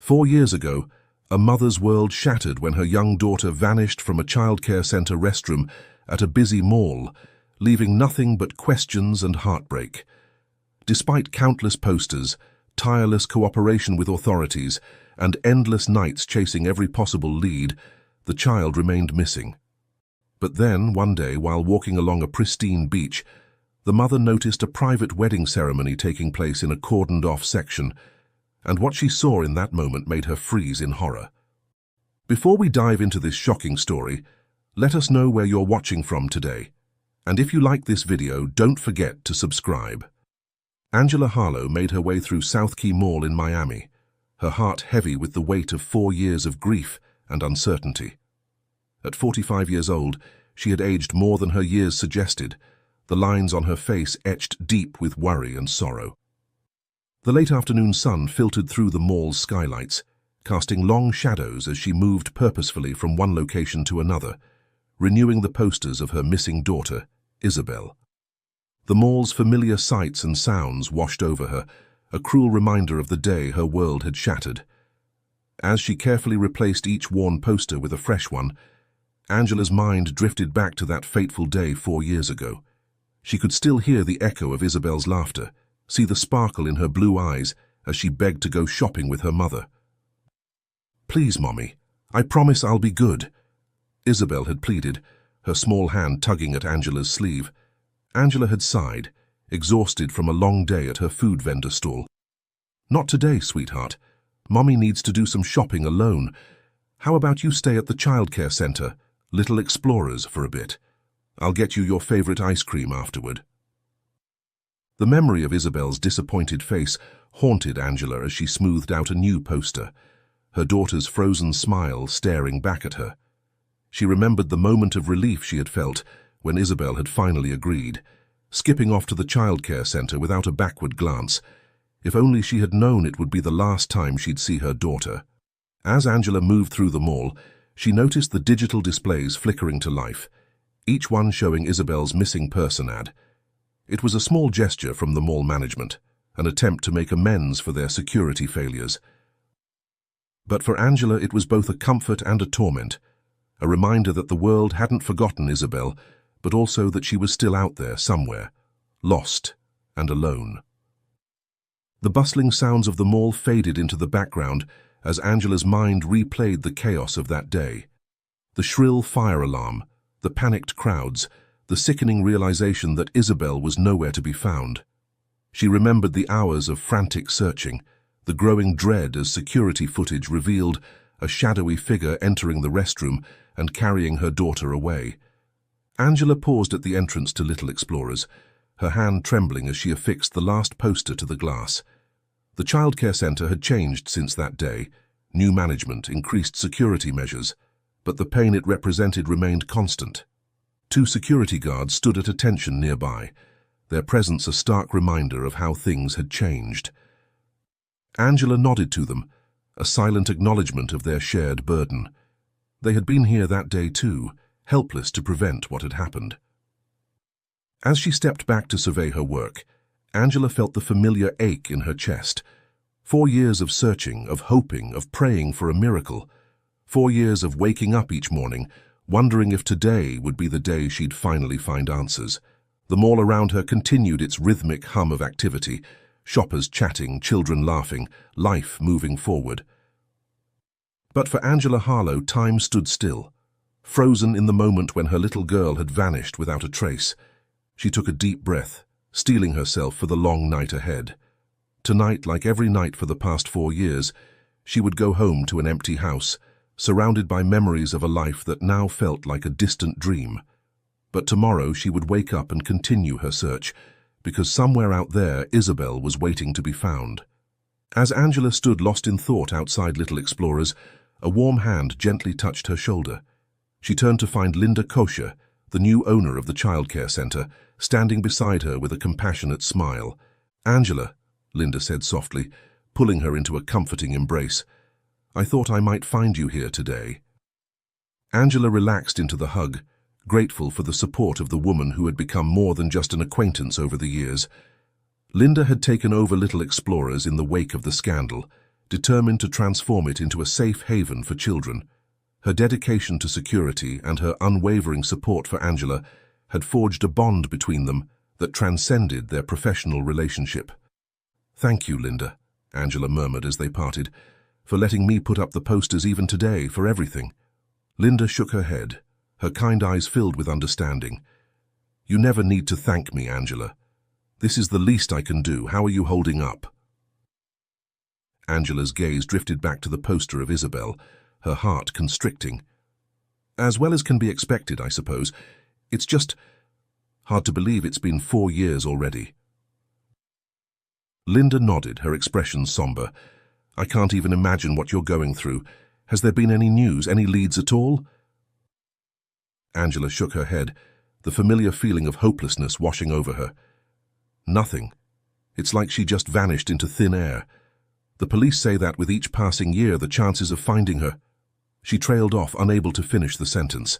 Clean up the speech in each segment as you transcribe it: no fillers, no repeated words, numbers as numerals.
4 years ago, a mother's world shattered when her young daughter vanished from a childcare center restroom at a busy mall, leaving nothing but questions and heartbreak. Despite countless posters, tireless cooperation with authorities, and endless nights chasing every possible lead, the child remained missing. But then, one day, while walking along a pristine beach, the mother noticed a private wedding ceremony taking place in a cordoned-off section, and what she saw in that moment made her freeze in horror. Before we dive into this shocking story, let us know where you're watching from today. And if you like this video, don't forget to subscribe. Angela Harlow made her way through South Key Mall in Miami, her heart heavy with the weight of 4 years of grief and uncertainty. At 45 years old, she had aged more than her years suggested, the lines on her face etched deep with worry and sorrow. The late afternoon sun filtered through the mall's skylights, casting long shadows as she moved purposefully from one location to another, renewing the posters of her missing daughter, Isabel. The mall's familiar sights and sounds washed over her, a cruel reminder of the day her world had shattered. As she carefully replaced each worn poster with a fresh one, Angela's mind drifted back to that fateful day 4 years ago. She could still hear the echo of Isabel's laughter, see the sparkle in her blue eyes as she begged to go shopping with her mother. "Please, Mommy, I promise I'll be good," Isabel had pleaded, her small hand tugging at Angela's sleeve. Angela had sighed, exhausted from a long day at her food vendor stall. "Not today, sweetheart. Mommy needs to do some shopping alone. How about you stay at the childcare center, Little Explorers, for a bit? I'll get you your favorite ice cream afterward." The memory of Isabel's disappointed face haunted Angela as she smoothed out a new poster, her daughter's frozen smile staring back at her. She remembered the moment of relief she had felt when Isabel had finally agreed, skipping off to the childcare center without a backward glance. If only she had known it would be the last time she'd see her daughter. As Angela moved through the mall, she noticed the digital displays flickering to life, each one showing Isabel's missing person ad. It was a small gesture from the mall management, an attempt to make amends for their security failures. But for Angela, it was both a comfort and a torment, a reminder that the world hadn't forgotten Isabel, but also that she was still out there somewhere, lost and alone. The bustling sounds of the mall faded into the background as Angela's mind replayed the chaos of that day. The shrill fire alarm, the panicked crowds, the sickening realization that Isabel was nowhere to be found. She remembered the hours of frantic searching, the growing dread as security footage revealed a shadowy figure entering the restroom and carrying her daughter away. Angela paused at the entrance to Little Explorers, her hand trembling as she affixed the last poster to the glass. The childcare center had changed since that day, new management, increased security measures, but the pain it represented remained constant. 2 security guards stood at attention nearby, their presence a stark reminder of how things had changed. Angela nodded to them, a silent acknowledgement of their shared burden. They had been here that day too, helpless to prevent what had happened. As she stepped back to survey her work, Angela felt the familiar ache in her chest. 4 years of searching, of hoping, of praying for a miracle. 4 years of waking up each morning, wondering if today would be the day she'd finally find answers. The mall around her continued its rhythmic hum of activity, shoppers chatting, children laughing, life moving forward. But for Angela Harlow, time stood still, frozen in the moment when her little girl had vanished without a trace. She took a deep breath, steeling herself for the long night ahead. Tonight, like every night for the past 4 years, she would go home to an empty house, surrounded by memories of a life that now felt like a distant dream. But tomorrow she would wake up and continue her search, because somewhere out there Isabel was waiting to be found. As Angela stood lost in thought outside Little Explorers, a warm hand gently touched her shoulder. She turned to find Linda Kosher, the new owner of the childcare center, standing beside her with a compassionate smile. "Angela," Linda said softly, pulling her into a comforting embrace, "I thought I might find you here today." Angela relaxed into the hug, grateful for the support of the woman who had become more than just an acquaintance over the years. Linda had taken over Little Explorers in the wake of the scandal, determined to transform it into a safe haven for children. Her dedication to security and her unwavering support for Angela had forged a bond between them that transcended their professional relationship. "Thank you, Linda," Angela murmured as they parted, "for letting me put up the posters even today, for everything." Linda shook her head, her kind eyes filled with understanding. "You never need to thank me, Angela. This is the least I can do. How are you holding up?" Angela's gaze drifted back to the poster of Isabel, her heart constricting. "As well as can be expected, I suppose. It's just hard to believe it's been 4 years already." Linda nodded, her expression somber. "I can't even imagine what you're going through. Has there been any news, any leads at all?" Angela shook her head, the familiar feeling of hopelessness washing over her. "Nothing. It's like she just vanished into thin air. The police say that with each passing year, the chances of finding her—" She trailed off, unable to finish the sentence.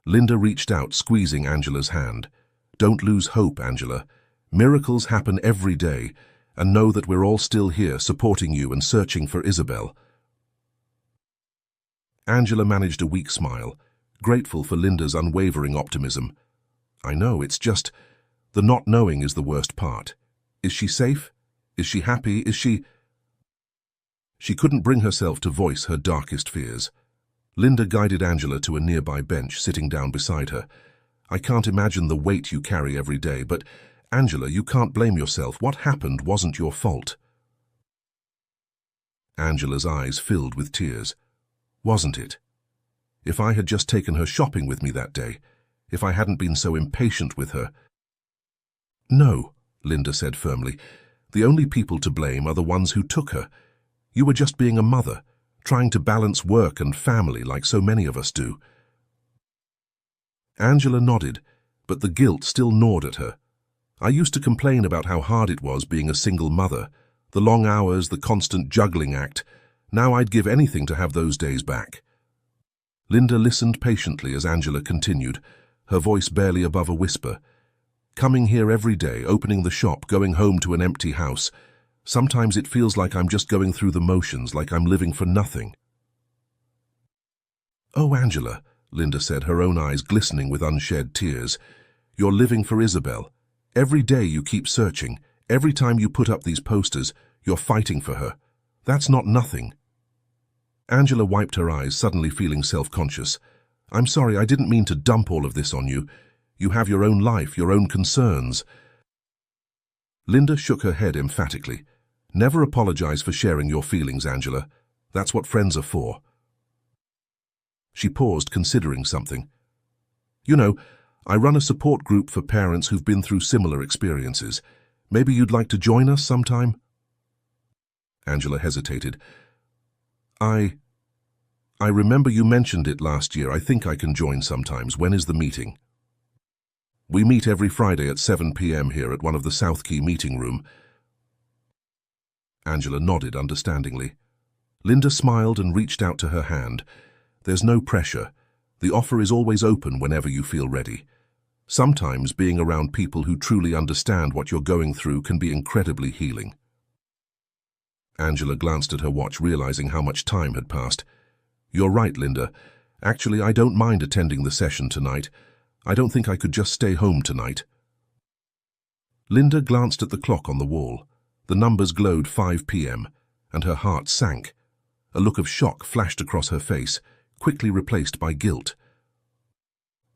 Linda reached out, squeezing Angela's hand. "Don't lose hope, Angela. Miracles happen every day, and know that we're all still here, supporting you and searching for Isabel." Angela managed a weak smile, grateful for Linda's unwavering optimism. "I know, it's just the not knowing is the worst part. Is she safe? Is she happy? Is she—" She couldn't bring herself to voice her darkest fears. Linda guided Angela to a nearby bench, sitting down beside her. "I can't imagine the weight you carry every day, but, Angela, you can't blame yourself. What happened wasn't your fault." Angela's eyes filled with tears. "Wasn't it? If I had just taken her shopping with me that day, if I hadn't been so impatient with her—" "No," Linda said firmly. "The only people to blame are the ones who took her. You were just being a mother, trying to balance work and family like so many of us do." Angela nodded, but the guilt still gnawed at her. "I used to complain about how hard it was being a single mother, the long hours, the constant juggling act. Now I'd give anything to have those days back." Linda listened patiently as Angela continued, her voice barely above a whisper. "Coming here every day, opening the shop, going home to an empty house. Sometimes it feels like I'm just going through the motions, like I'm living for nothing." "Oh, Angela," Linda said, her own eyes glistening with unshed tears. "You're living for Isabel. Every day you keep searching. Every time you put up these posters, you're fighting for her. That's not nothing." Angela wiped her eyes, suddenly feeling self-conscious. "I'm sorry, I didn't mean to dump all of this on you. You have your own life, your own concerns." Linda shook her head emphatically. "Never apologize for sharing your feelings, Angela. That's what friends are for." She paused, considering something. "You know, I run a support group for parents who've been through similar experiences. Maybe you'd like to join us sometime?" Angela hesitated. I remember you mentioned it last year. I think I can join sometimes. When is the meeting?" "We meet every Friday at 7 p.m. here at one of the South Key meeting room." Angela nodded understandingly. Linda smiled and reached out to her hand. "There's no pressure. The offer is always open whenever you feel ready. Sometimes being around people who truly understand what you're going through can be incredibly healing." Angela glanced at her watch, realizing how much time had passed. "You're right, Linda. Actually, I don't mind attending the session tonight. I don't think I could just stay home tonight." Linda glanced at the clock on the wall. The numbers glowed 5 p.m., and her heart sank. A look of shock flashed across her face, quickly replaced by guilt.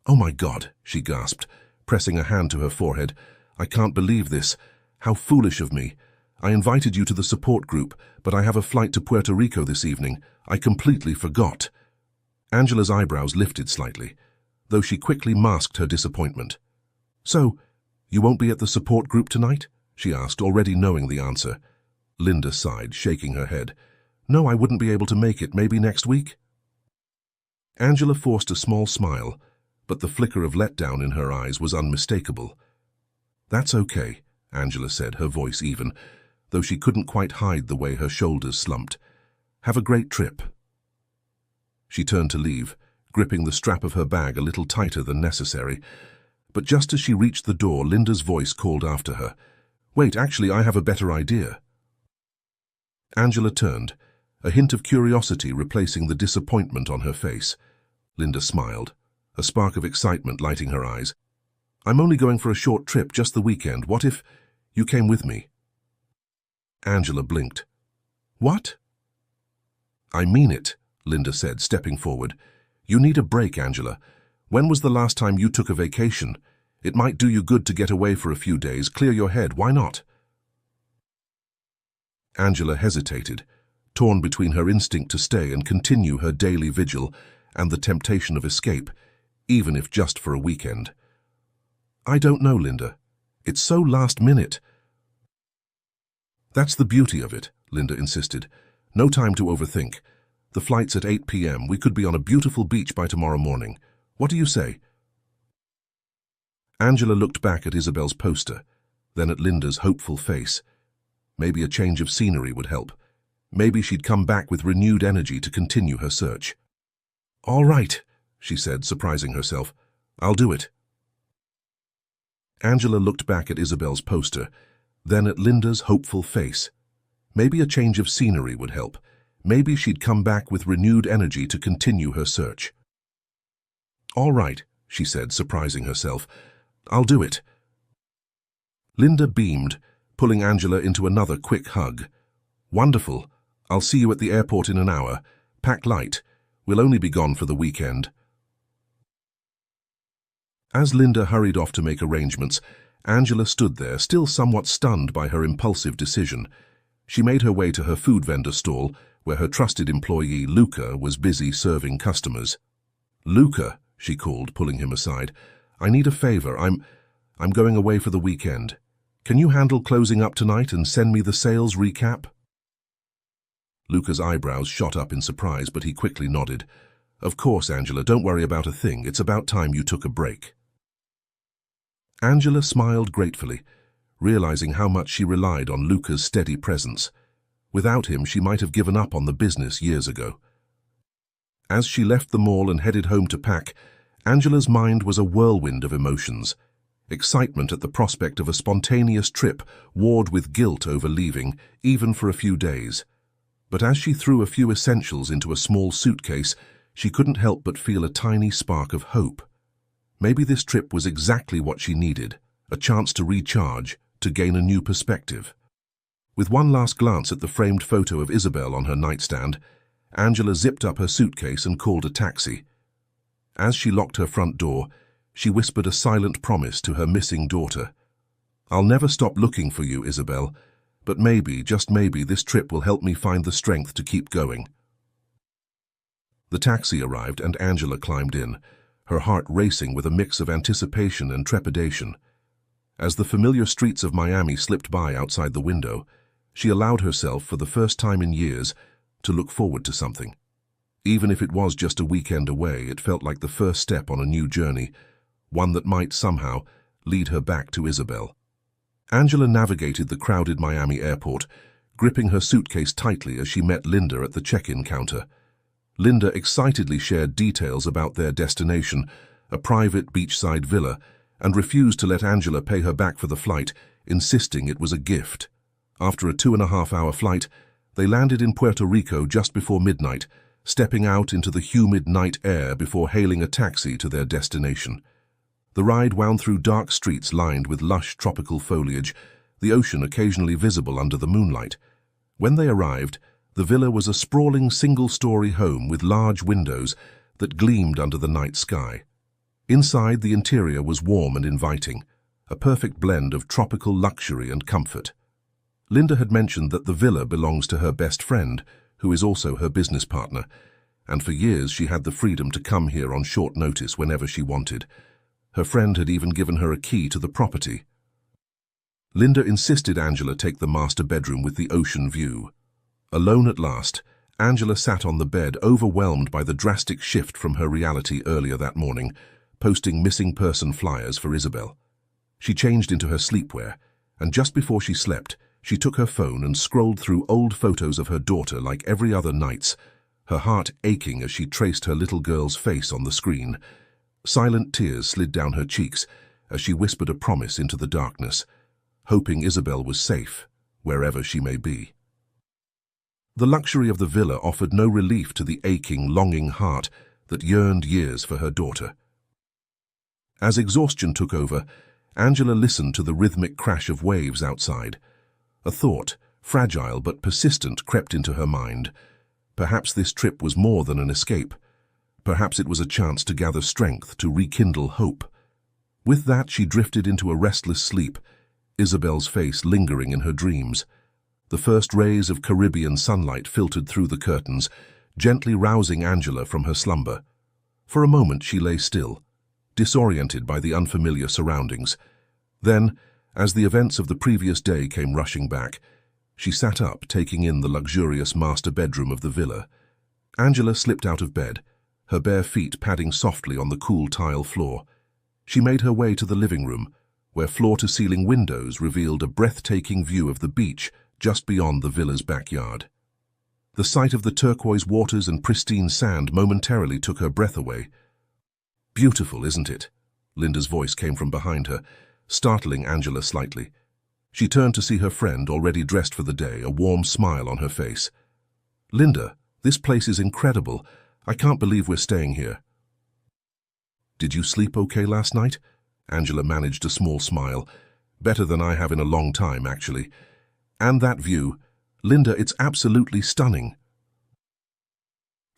"Oh my God," she gasped, pressing a hand to her forehead. "I can't believe this. How foolish of me. I invited you to the support group, but I have a flight to Puerto Rico this evening. I completely forgot." Angela's eyebrows lifted slightly, though she quickly masked her disappointment. "So, you won't be at the support group tonight?" she asked, already knowing the answer. Linda sighed, shaking her head. "No, I wouldn't be able to make it. Maybe next week?" Angela forced a small smile, but the flicker of letdown in her eyes was unmistakable. "That's okay," Angela said, her voice even, though she couldn't quite hide the way her shoulders slumped. "Have a great trip." She turned to leave, gripping the strap of her bag a little tighter than necessary. But just as she reached the door, Linda's voice called after her. "Wait, actually, I have a better idea." Angela turned, a hint of curiosity replacing the disappointment on her face. Linda smiled, a spark of excitement lighting her eyes. "I'm only going for a short trip, just the weekend. What if you came with me?" Angela blinked. "What?" "I mean it," Linda said, stepping forward. "You need a break, Angela. When was the last time you took a vacation? It might do you good to get away for a few days, clear your head. Why not?" Angela hesitated, torn between her instinct to stay and continue her daily vigil and the temptation of escape, even if just for a weekend. "I don't know, Linda. It's so last minute." "That's the beauty of it," Linda insisted. "No time to overthink. The flight's at 8 p.m. We could be on a beautiful beach by tomorrow morning. What do you say?" Angela looked back at Isabel's poster, then at Linda's hopeful face. Maybe a change of scenery would help. Maybe she'd come back with renewed energy to continue her search. "All right," she said, surprising herself. "I'll do it." Angela looked back at Isabel's poster, then at Linda's hopeful face. Maybe a change of scenery would help. Maybe she'd come back with renewed energy to continue her search. "All right," she said, surprising herself. "I'll do it." Linda beamed, pulling Angela into another quick hug. "Wonderful. I'll see you at the airport in an hour. Pack light. We'll only be gone for the weekend." As Linda hurried off to make arrangements, Angela stood there, still somewhat stunned by her impulsive decision. She made her way to her food vendor stall, where her trusted employee, Luca, was busy serving customers. "Luca," she called, pulling him aside, "I need a favor. I'm going away for the weekend. Can you handle closing up tonight and send me the sales recap?" Luca's eyebrows shot up in surprise, but he quickly nodded. "Of course, Angela, don't worry about a thing. It's about time you took a break." Angela smiled gratefully, realizing how much she relied on Luca's steady presence. Without him, she might have given up on the business years ago. As she left the mall and headed home to pack, Angela's mind was a whirlwind of emotions. Excitement at the prospect of a spontaneous trip warred with guilt over leaving, even for a few days. But as she threw a few essentials into a small suitcase, she couldn't help but feel a tiny spark of hope. Maybe this trip was exactly what she needed, a chance to recharge, to gain a new perspective. With one last glance at the framed photo of Isabel on her nightstand, Angela zipped up her suitcase and called a taxi. As she locked her front door, she whispered a silent promise to her missing daughter. "I'll never stop looking for you, Isabel, but maybe, just maybe, this trip will help me find the strength to keep going." The taxi arrived and Angela climbed in, her heart racing with a mix of anticipation and trepidation. As the familiar streets of Miami slipped by outside the window, she allowed herself, for the first time in years, to look forward to something. Even if it was just a weekend away, it felt like the first step on a new journey, one that might somehow lead her back to Isabel. Angela navigated the crowded Miami airport, gripping her suitcase tightly as she met Linda at the check-in counter. Linda excitedly shared details about their destination, a private beachside villa, and refused to let Angela pay her back for the flight, insisting it was a gift. After a 2.5-hour flight, they landed in Puerto Rico just before midnight, stepping out into the humid night air before hailing a taxi to their destination. The ride wound through dark streets lined with lush tropical foliage, the ocean occasionally visible under the moonlight. When they arrived, the villa was a sprawling single-story home with large windows that gleamed under the night sky. Inside, the interior was warm and inviting, a perfect blend of tropical luxury and comfort. Linda had mentioned that the villa belongs to her best friend, who is also her business partner, and for years she had the freedom to come here on short notice whenever she wanted. Her friend had even given her a key to the property. Linda insisted Angela take the master bedroom with the ocean view. Alone at last, Angela sat on the bed, overwhelmed by the drastic shift from her reality earlier that morning, posting missing person flyers for Isabel. She changed into her sleepwear, and just before she slept, she took her phone and scrolled through old photos of her daughter like every other night's, her heart aching as she traced her little girl's face on the screen. Silent tears slid down her cheeks as she whispered a promise into the darkness, hoping Isabel was safe, wherever she may be. The luxury of the villa offered no relief to the aching, longing heart that yearned years for her daughter. As exhaustion took over, Angela listened to the rhythmic crash of waves outside. A thought, fragile but persistent, crept into her mind. Perhaps this trip was more than an escape. Perhaps it was a chance to gather strength, to rekindle hope. With that, she drifted into a restless sleep, Isabel's face lingering in her dreams. The first rays of Caribbean sunlight filtered through the curtains, gently rousing Angela from her slumber. For a moment she lay still, disoriented by the unfamiliar surroundings. Then, as the events of the previous day came rushing back, she sat up, taking in the luxurious master bedroom of the villa. Angela slipped out of bed, her bare feet padding softly on the cool tile floor. She made her way to the living room, where floor-to-ceiling windows revealed a breathtaking view of the beach just beyond the villa's backyard. The sight of the turquoise waters and pristine sand momentarily took her breath away. "Beautiful, isn't it?" Linda's voice came from behind her, startling Angela slightly. She turned to see her friend, already dressed for the day, a warm smile on her face. "Linda, this place is incredible. I can't believe we're staying here." "Did you sleep okay last night?" Angela managed a small smile. "Better than I have in a long time, actually. And that view. Linda, it's absolutely stunning."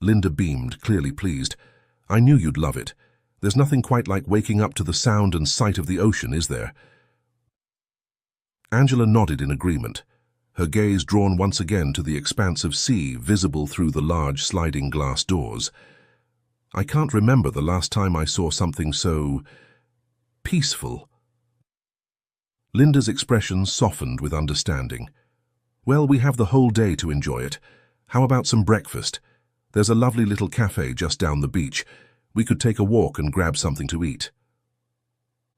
Linda beamed, clearly pleased. "I knew you'd love it. There's nothing quite like waking up to the sound and sight of the ocean, is there?" Angela nodded in agreement, her gaze drawn once again to the expanse of sea visible through the large sliding glass doors. "I can't remember the last time I saw something so peaceful." Linda's expression softened with understanding. "Well, we have the whole day to enjoy it. How about some breakfast? There's a lovely little cafe just down the beach. We could take a walk and grab something to eat."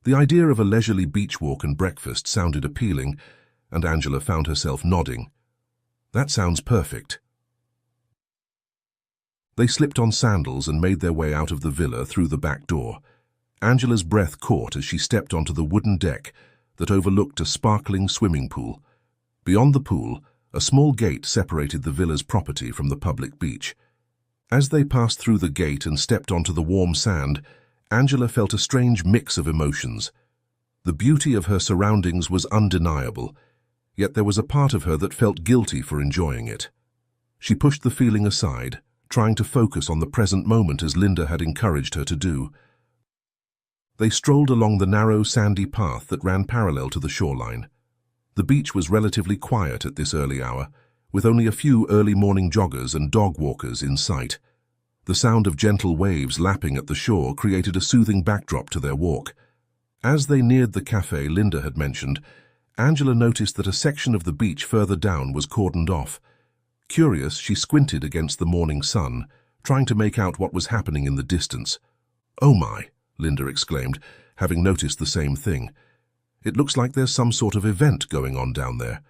The idea of a leisurely beach walk and breakfast sounded appealing, and Angela found herself nodding. "That sounds perfect." They slipped on sandals and made their way out of the villa through the back door. Angela's breath caught as she stepped onto the wooden deck that overlooked a sparkling swimming pool. Beyond the pool, a small gate separated the villa's property from the public beach. As they passed through the gate and stepped onto the warm sand, Angela felt a strange mix of emotions. The beauty of her surroundings was undeniable, yet there was a part of her that felt guilty for enjoying it. She pushed the feeling aside, trying to focus on the present moment as Linda had encouraged her to do. They strolled along the narrow, sandy path that ran parallel to the shoreline. The beach was relatively quiet at this early hour, with only a few early morning joggers and dog walkers in sight. The sound of gentle waves lapping at the shore created a soothing backdrop to their walk. As they neared the cafe Linda had mentioned, Angela noticed that a section of the beach further down was cordoned off. Curious, she squinted against the morning sun, trying to make out what was happening in the distance. "Oh my," Linda exclaimed, having noticed the same thing. "It looks like there's some sort of event going on down there."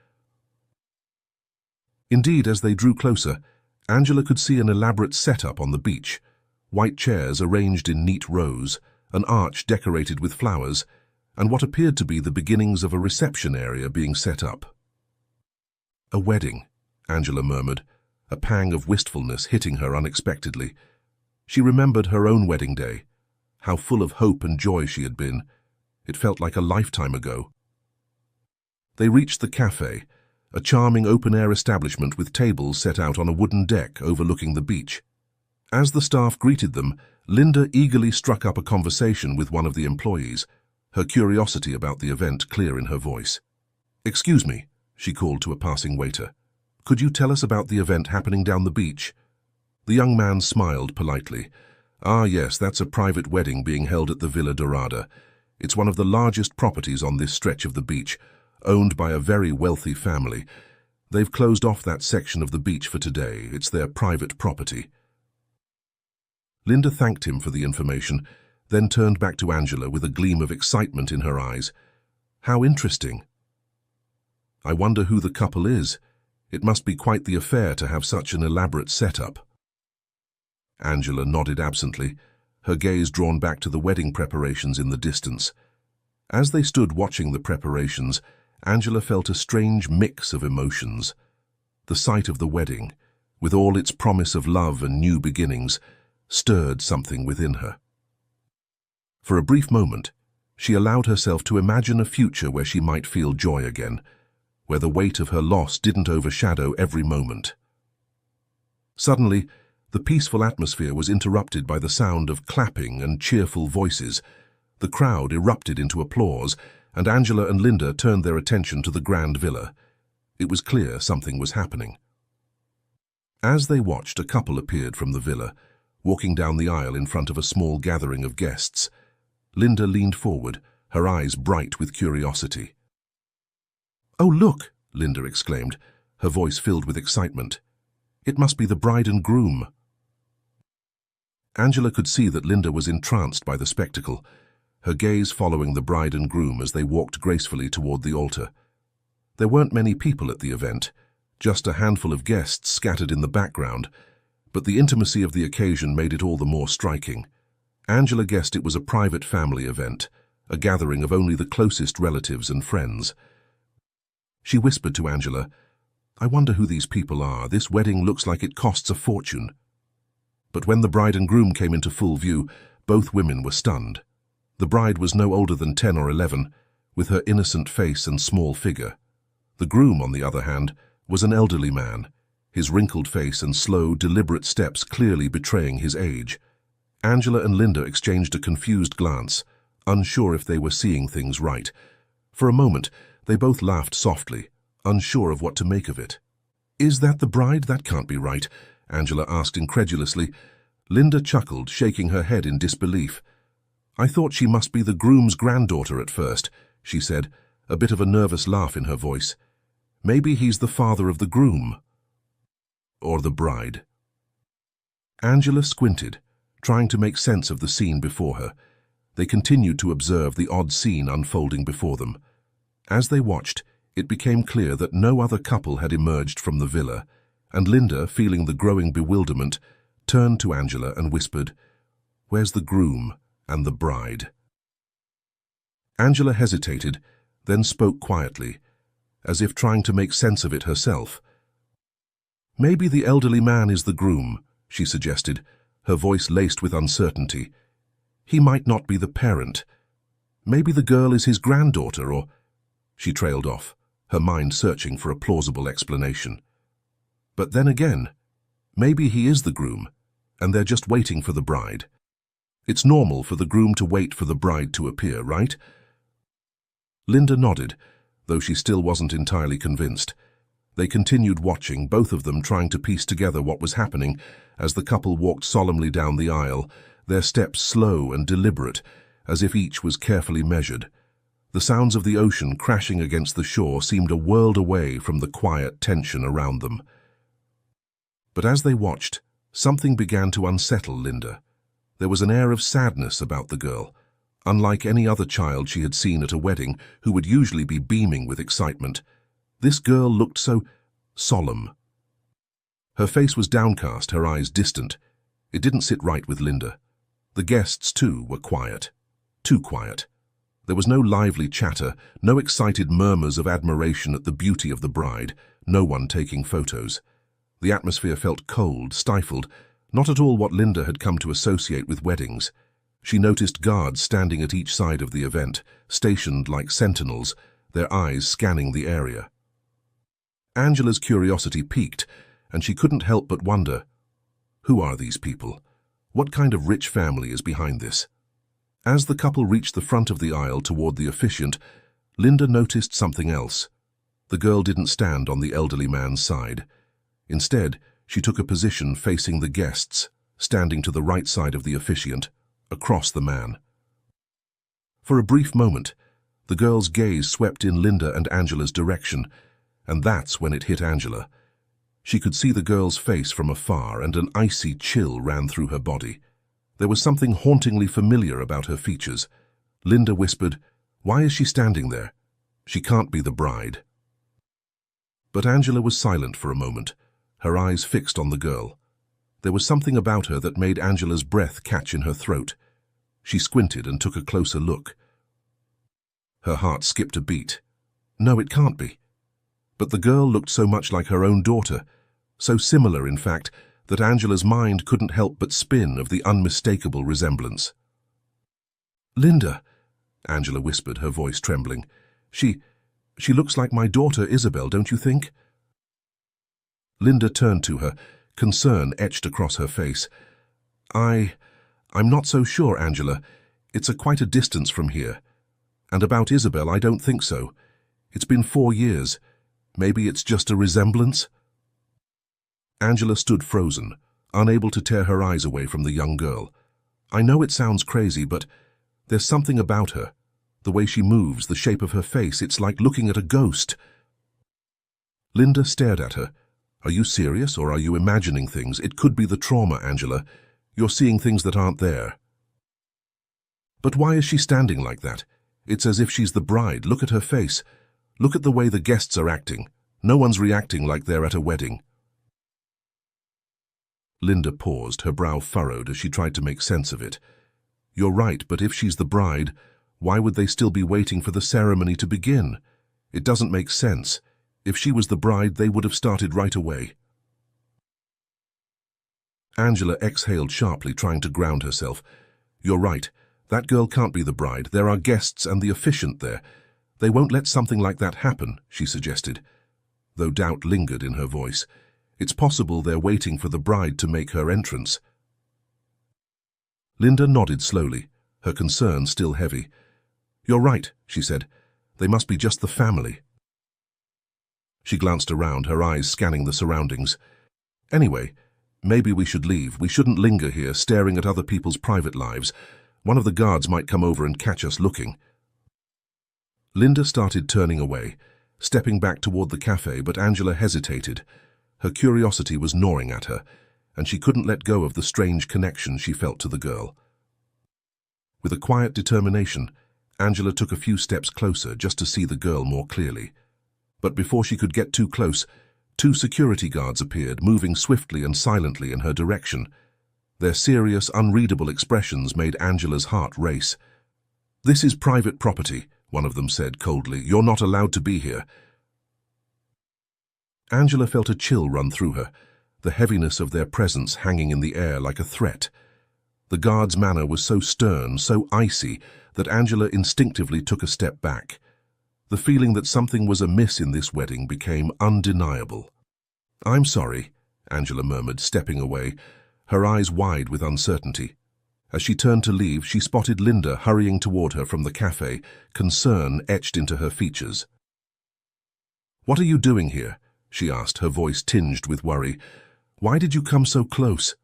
Indeed, as they drew closer, Angela could see an elaborate setup on the beach. White chairs arranged in neat rows, an arch decorated with flowers, and what appeared to be the beginnings of a reception area being set up. "A wedding," Angela murmured, a pang of wistfulness hitting her unexpectedly. She remembered her own wedding day, how full of hope and joy she had been. It felt like a lifetime ago. They reached the cafe, a charming open-air establishment with tables set out on a wooden deck overlooking the beach. As the staff greeted them, Linda eagerly struck up a conversation with one of the employees, her curiosity about the event clear in her voice. "Excuse me," she called to a passing waiter. "Could you tell us about the event happening down the beach?" The young man smiled politely. "Ah, yes, that's a private wedding being held at the Villa Dorada. It's one of the largest properties on this stretch of the beach, owned by a very wealthy family. They've closed off that section of the beach for today. It's their private property." Linda thanked him for the information, then turned back to Angela with a gleam of excitement in her eyes. "How interesting. I wonder who the couple is. It must be quite the affair to have such an elaborate setup." Angela nodded absently, her gaze drawn back to the wedding preparations in the distance. As they stood watching the preparations, Angela felt a strange mix of emotions. The sight of the wedding, with all its promise of love and new beginnings, stirred something within her. For a brief moment, she allowed herself to imagine a future where she might feel joy again, where the weight of her loss didn't overshadow every moment. Suddenly, the peaceful atmosphere was interrupted by the sound of clapping and cheerful voices. The crowd erupted into applause, and Angela and Linda turned their attention to the grand villa. It was clear something was happening. As they watched, a couple appeared from the villa, walking down the aisle in front of a small gathering of guests. Linda leaned forward, her eyes bright with curiosity. "Oh, look!" Linda exclaimed, her voice filled with excitement. "It must be the bride and groom." Angela could see that Linda was entranced by the spectacle, her gaze following the bride and groom as they walked gracefully toward the altar. There weren't many people at the event, just a handful of guests scattered in the background, but the intimacy of the occasion made it all the more striking. Angela guessed it was a private family event, a gathering of only the closest relatives and friends. She whispered to Angela, "I wonder who these people are. This wedding looks like it costs a fortune." But when the bride and groom came into full view, both women were stunned. The bride was no older than 10 or 11, with her innocent face and small figure. The groom, on the other hand, was an elderly man, his wrinkled face and slow, deliberate steps clearly betraying his age. Angela and Linda exchanged a confused glance, unsure if they were seeing things right. For a moment, they both laughed softly, unsure of what to make of it. "Is that the bride? That can't be right," Angela asked incredulously. Linda chuckled, shaking her head in disbelief. "I thought she must be the groom's granddaughter at first," she said, a bit of a nervous laugh in her voice. "Maybe he's the father of the groom." Or the bride. Angela squinted, trying to make sense of the scene before her. They continued to observe the odd scene unfolding before them. As they watched, it became clear that no other couple had emerged from the villa, and Linda, feeling the growing bewilderment, turned to Angela and whispered, "Where's the groom and the bride?" Angela hesitated, then spoke quietly, as if trying to make sense of it herself. "Maybe the elderly man is the groom," she suggested, her voice laced with uncertainty. "He might not be the parent. Maybe the girl is his granddaughter, or—" She trailed off, her mind searching for a plausible explanation. But then again, maybe he is the groom, and they're just waiting for the bride. It's normal for the groom to wait for the bride to appear, right? Linda nodded, though she still wasn't entirely convinced. They continued watching, both of them trying to piece together what was happening as the couple walked solemnly down the aisle, their steps slow and deliberate, as if each was carefully measured. The sounds of the ocean crashing against the shore seemed a world away from the quiet tension around them. But as they watched, something began to unsettle Linda. There was an air of sadness about the girl, unlike any other child she had seen at a wedding who would usually be beaming with excitement. This girl looked so solemn. Her face was downcast, her eyes distant. It didn't sit right with Linda. The guests, too, were quiet. Too quiet. There was no lively chatter, no excited murmurs of admiration at the beauty of the bride, no one taking photos. The atmosphere felt cold, stifled, not at all what Linda had come to associate with weddings. She noticed guards standing at each side of the event, stationed like sentinels, their eyes scanning the area. Angela's curiosity piqued, and she couldn't help but wonder, who are these people? What kind of rich family is behind this? As the couple reached the front of the aisle toward the officiant, Linda noticed something else. The girl didn't stand on the elderly man's side. Instead, she took a position facing the guests, standing to the right side of the officiant, across the man. For a brief moment, the girl's gaze swept in Linda and Angela's direction, and that's when it hit Angela. She could see the girl's face from afar, and an icy chill ran through her body. There was something hauntingly familiar about her features. Linda whispered, "Why is she standing there? She can't be the bride." But Angela was silent for a moment, her eyes fixed on the girl. There was something about her that made Angela's breath catch in her throat. She squinted and took a closer look. Her heart skipped a beat. No, it can't be. But the girl looked so much like her own daughter, so similar, in fact, that Angela's mind couldn't help but spin of the unmistakable resemblance. "Linda," Angela whispered, her voice trembling. She looks like my daughter Isabel, don't you think?" Linda turned to her, concern etched across her face. I'm not so sure, Angela. It's quite a distance from here. And about Isabel, I don't think so. It's been 4 years. Maybe it's just a resemblance?" Angela stood frozen, unable to tear her eyes away from the young girl. "I know it sounds crazy, but there's something about her. The way she moves, the shape of her face, it's like looking at a ghost." Linda stared at her. "Are you serious, or are you imagining things? It could be the trauma, Angela. You're seeing things that aren't there." "But why is she standing like that? It's as if she's the bride. Look at her face. Look at the way the guests are acting. No one's reacting like they're at a wedding." Linda paused, her brow furrowed as she tried to make sense of it. "You're right, but if she's the bride, why would they still be waiting for the ceremony to begin? It doesn't make sense. If she was the bride, they would have started right away." Angela exhaled sharply, trying to ground herself. "You're right. That girl can't be the bride. There are guests and the officiant there. They won't let something like that happen," she suggested, though doubt lingered in her voice. "It's possible they're waiting for the bride to make her entrance." Linda nodded slowly, her concern still heavy. "You're right," she said. "They must be just the family." She glanced around, her eyes scanning the surroundings. "Anyway, maybe we should leave. We shouldn't linger here, staring at other people's private lives. One of the guards might come over and catch us looking." Linda started turning away, stepping back toward the cafe, but Angela hesitated. Her curiosity was gnawing at her, and she couldn't let go of the strange connection she felt to the girl. With a quiet determination, Angela took a few steps closer just to see the girl more clearly. But before she could get too close, 2 security guards appeared, moving swiftly and silently in her direction. Their serious, unreadable expressions made Angela's heart race. "This is private property," one of them said coldly. "You're not allowed to be here." Angela felt a chill run through her, the heaviness of their presence hanging in the air like a threat. The guard's manner was so stern, so icy, that Angela instinctively took a step back. The feeling that something was amiss in this wedding became undeniable. "I'm sorry," Angela murmured, stepping away, her eyes wide with uncertainty. As she turned to leave, she spotted Linda hurrying toward her from the cafe, concern etched into her features. "What are you doing here?" she asked, her voice tinged with worry. "Why did you come so close?"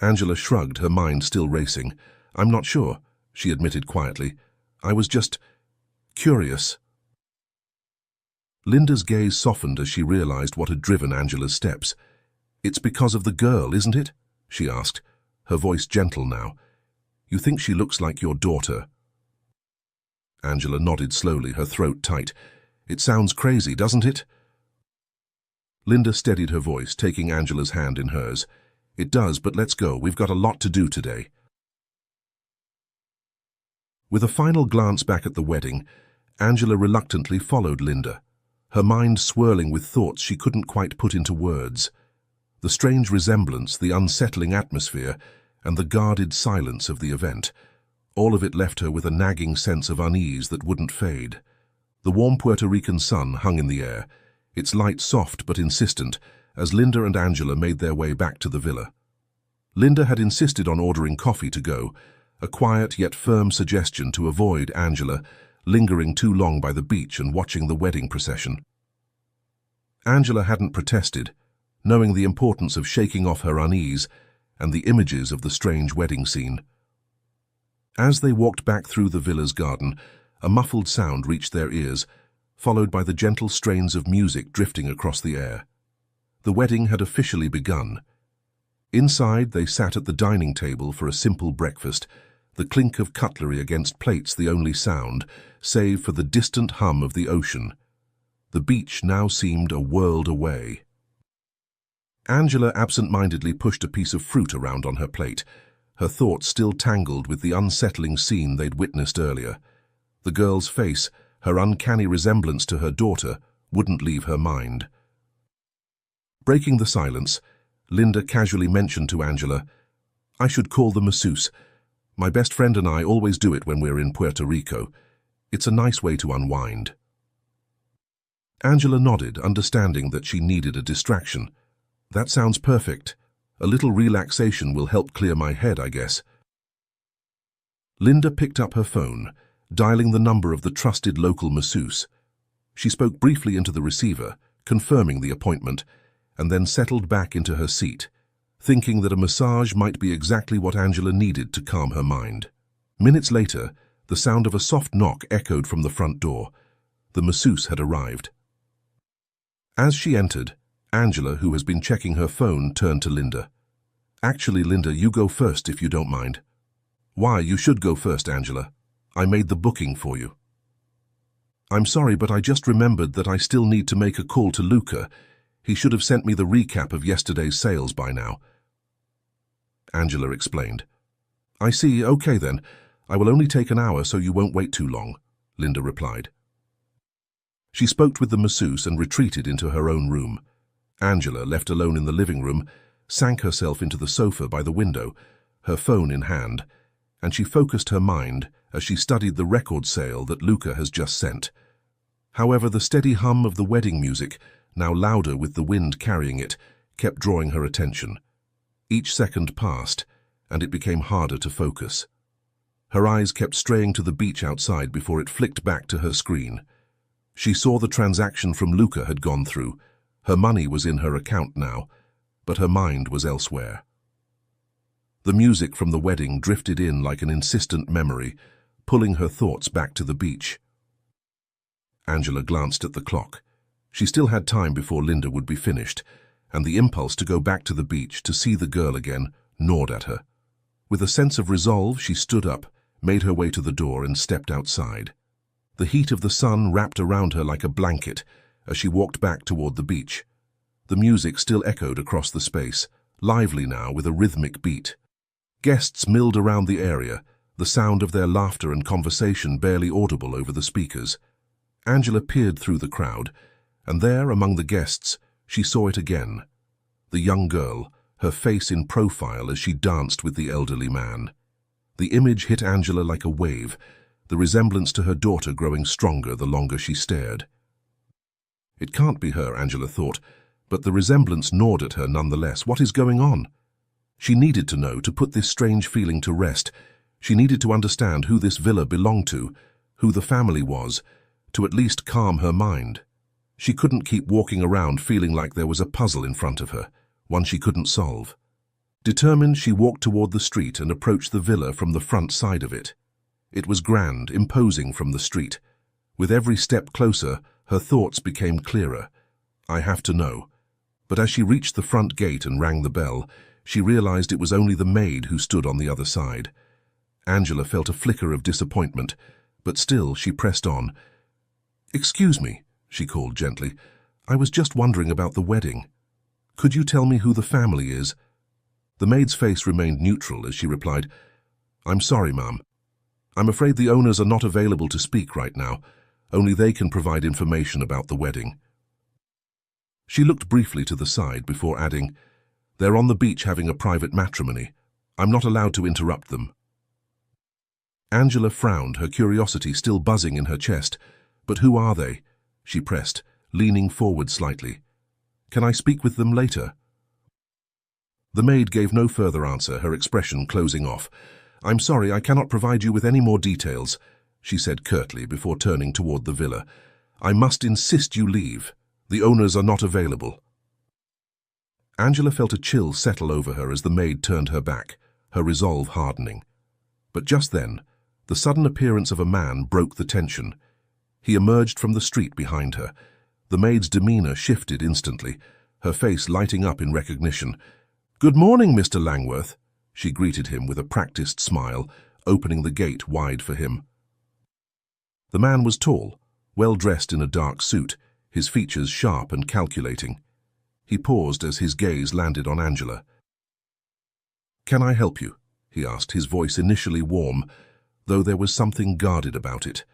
Angela shrugged, her mind still racing. "I'm not sure," she admitted quietly. "I was just curious." Linda's gaze softened as she realized what had driven Angela's steps. "It's because of the girl, isn't it?" she asked, her voice gentle now. "You think she looks like your daughter?" Angela nodded slowly, her throat tight. "It sounds crazy, doesn't it?" Linda steadied her voice, taking Angela's hand in hers. "It does, but let's go. We've got a lot to do today." With a final glance back at the wedding, Angela reluctantly followed Linda, her mind swirling with thoughts she couldn't quite put into words. The strange resemblance, the unsettling atmosphere, and the guarded silence of the event, all of it left her with a nagging sense of unease that wouldn't fade. The warm Puerto Rican sun hung in the air, its light soft but insistent, as Linda and Angela made their way back to the villa. Linda had insisted on ordering coffee to go, a quiet yet firm suggestion to avoid Angela lingering too long by the beach and watching the wedding procession. Angela hadn't protested, knowing the importance of shaking off her unease and the images of the strange wedding scene. As they walked back through the villa's garden, a muffled sound reached their ears, followed by the gentle strains of music drifting across the air. The wedding had officially begun. Inside, they sat at the dining table for a simple breakfast, the clink of cutlery against plates the only sound, save for the distant hum of the ocean. The beach now seemed a world away. Angela absent-mindedly pushed a piece of fruit around on her plate, her thoughts still tangled with the unsettling scene they'd witnessed earlier. The girl's face, her uncanny resemblance to her daughter, wouldn't leave her mind. Breaking the silence, Linda casually mentioned to Angela, "I should call the masseuse. My best friend and I always do it when we're in Puerto Rico. It's a nice way to unwind." Angela nodded, understanding that she needed a distraction. "That sounds perfect. A little relaxation will help clear my head, I guess." Linda picked up her phone, dialing the number of the trusted local masseuse. She spoke briefly into the receiver, confirming the appointment, and then settled back into her seat, thinking that a massage might be exactly what Angela needed to calm her mind. Minutes later, the sound of a soft knock echoed from the front door. The masseuse had arrived. As she entered, Angela, who has been checking her phone, turned to Linda. "Actually, Linda, you go first if you don't mind." "Why, you should go first, Angela. I made the booking for you." "I'm sorry, but I just remembered that I still need to make a call to Luca. He should have sent me the recap of yesterday's sales by now," Angela explained. "I see. Okay then. I will only take an hour, so you won't wait too long," Linda replied. She spoke with the masseuse and retreated into her own room. Angela, left alone in the living room, sank herself into the sofa by the window, her phone in hand, and she focused her mind as she studied the record sale that Luca has just sent. However, the steady hum of the wedding music, now louder with the wind carrying it, kept drawing her attention. Each second passed, and it became harder to focus. Her eyes kept straying to the beach outside before it flicked back to her screen. She saw the transaction from Luca had gone through. Her money was in her account now, but her mind was elsewhere. The music from the wedding drifted in like an insistent memory, pulling her thoughts back to the beach. Angela glanced at the clock. She still had time before Linda would be finished, and the impulse to go back to the beach to see the girl again gnawed at her. With a sense of resolve, she stood up, made her way to the door, and stepped outside. The heat of the sun wrapped around her like a blanket as she walked back toward the beach. The music still echoed across the space, lively now with a rhythmic beat. Guests milled around the area, the sound of their laughter and conversation barely audible over the speakers. Angela peered through the crowd, and there, among the guests, she saw it again. The young girl, her face in profile as she danced with the elderly man. The image hit Angela like a wave, the resemblance to her daughter growing stronger the longer she stared. It can't be her, Angela thought, but the resemblance gnawed at her nonetheless. What is going on? She needed to know, to put this strange feeling to rest. She needed to understand who this villa belonged to, who the family was, to at least calm her mind. She couldn't keep walking around feeling like there was a puzzle in front of her, one she couldn't solve. Determined, she walked toward the street and approached the villa from the front side of it. It was grand, imposing from the street. With every step closer, her thoughts became clearer. "I have to know." But as she reached the front gate and rang the bell, she realized it was only the maid who stood on the other side. Angela felt a flicker of disappointment, but still she pressed on. "Excuse me," she called gently. "I was just wondering about the wedding. Could you tell me who the family is?" The maid's face remained neutral as she replied, "I'm sorry, ma'am. I'm afraid the owners are not available to speak right now. Only they can provide information about the wedding." She looked briefly to the side before adding, "They're on the beach having a private matrimony. I'm not allowed to interrupt them." Angela frowned, her curiosity still buzzing in her chest. "But who are they?" she pressed, leaning forward slightly. "Can I speak with them later?" The maid gave no further answer, her expression closing off. "I'm sorry, I cannot provide you with any more details," she said curtly before turning toward the villa. "I must insist you leave. The owners are not available." Angela felt a chill settle over her as the maid turned her back, her resolve hardening. But just then, the sudden appearance of a man broke the tension. He emerged from the street behind her. The maid's demeanor shifted instantly, her face lighting up in recognition. "Good morning, Mr. Langworth," she greeted him with a practiced smile, opening the gate wide for him. The man was tall, well dressed in a dark suit, his features sharp and calculating. He paused as his gaze landed on Angela. "Can I help you?" he asked, his voice initially warm, though there was something guarded about it.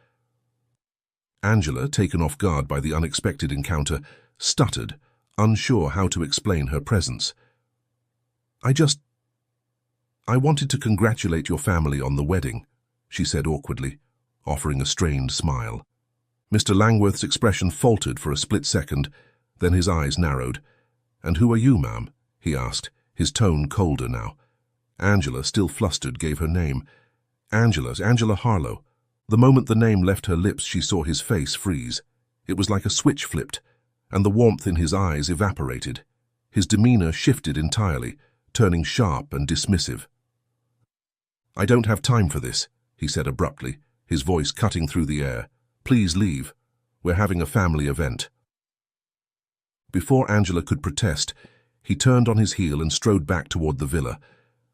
Angela, taken off guard by the unexpected encounter, stuttered, unsure how to explain her presence. I wanted to congratulate your family on the wedding," she said awkwardly, offering a strained smile. Mr. Langworth's expression faltered for a split second, then his eyes narrowed. "And who are you, ma'am?" he asked, his tone colder now. Angela, still flustered, gave her name. Angela Harlow." The moment the name left her lips, she saw his face freeze. It was like a switch flipped, and the warmth in his eyes evaporated. His demeanor shifted entirely, turning sharp and dismissive. "I don't have time for this," he said abruptly, his voice cutting through the air. "Please leave. We're having a family event." Before Angela could protest, he turned on his heel and strode back toward the villa.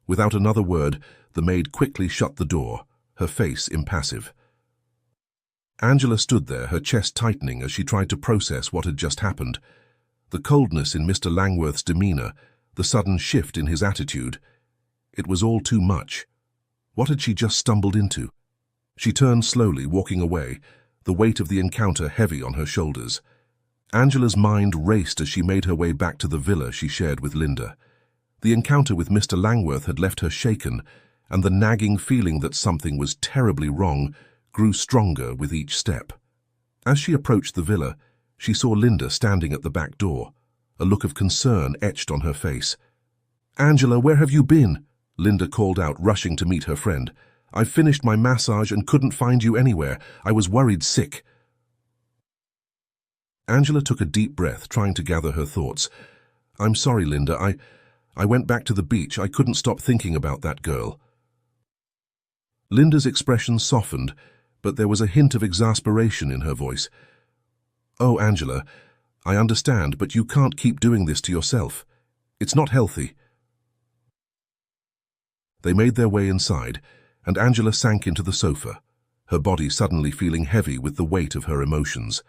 Without another word, the maid quickly shut the door, her face impassive. Angela stood there, her chest tightening as she tried to process what had just happened. The coldness in Mr. Langworth's demeanor, the sudden shift in his attitude. It was all too much. What had she just stumbled into? She turned slowly, walking away, the weight of the encounter heavy on her shoulders. Angela's mind raced as she made her way back to the villa she shared with Linda. The encounter with Mr. Langworth had left her shaken, and the nagging feeling that something was terribly wrong grew stronger with each step. As she approached the villa, she saw Linda standing at the back door, a look of concern etched on her face. "Angela, where have you been?" Linda called out, rushing to meet her friend. "I've finished my massage and couldn't find you anywhere. I was worried sick." Angela took a deep breath, trying to gather her thoughts. "I'm sorry, Linda. I went back to the beach. I couldn't stop thinking about that girl." Linda's expression softened, but there was a hint of exasperation in her voice. "Oh, Angela, I understand, but you can't keep doing this to yourself. It's not healthy." They made their way inside, and Angela sank into the sofa, her body suddenly feeling heavy with the weight of her emotions.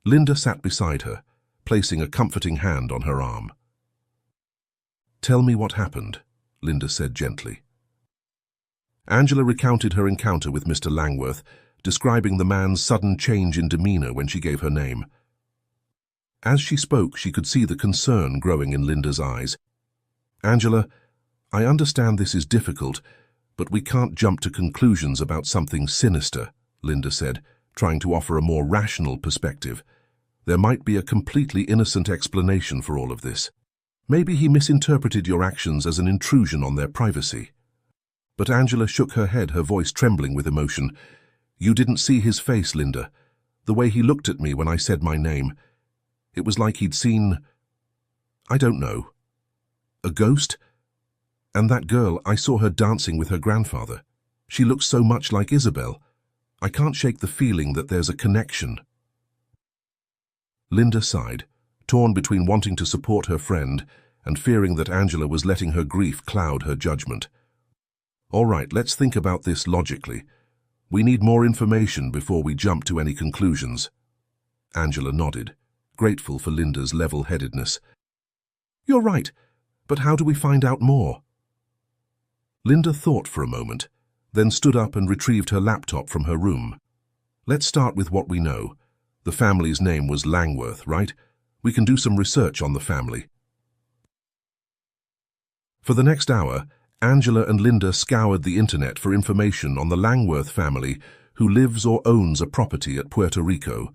Linda sat beside her, placing a comforting hand on her arm. "Tell me what happened," Linda said gently. Angela recounted her encounter with Mr. Langworth, describing the man's sudden change in demeanor when she gave her name. As she spoke, she could see the concern growing in Linda's eyes. "Angela, I understand this is difficult, but we can't jump to conclusions about something sinister," Linda said, trying to offer a more rational perspective. "There might be a completely innocent explanation for all of this. Maybe he misinterpreted your actions as an intrusion on their privacy." But Angela shook her head, her voice trembling with emotion. "You didn't see his face, Linda. The way he looked at me when I said my name. It was like he'd seen, I don't know, a ghost? And that girl, I saw her dancing with her grandfather. She looks so much like Isabel. I can't shake the feeling that there's a connection." Linda sighed, torn between wanting to support her friend and fearing that Angela was letting her grief cloud her judgment. "All right, let's think about this logically. We need more information before we jump to any conclusions." Angela nodded, grateful for Linda's level-headedness. "You're right, but how do we find out more?" Linda thought for a moment, then stood up and retrieved her laptop from her room. "Let's start with what we know. The family's name was Langworth, right? We can do some research on the family." For the next hour, Angela and Linda scoured the internet for information on the Langworth family, who lives or owns a property at Puerto Rico.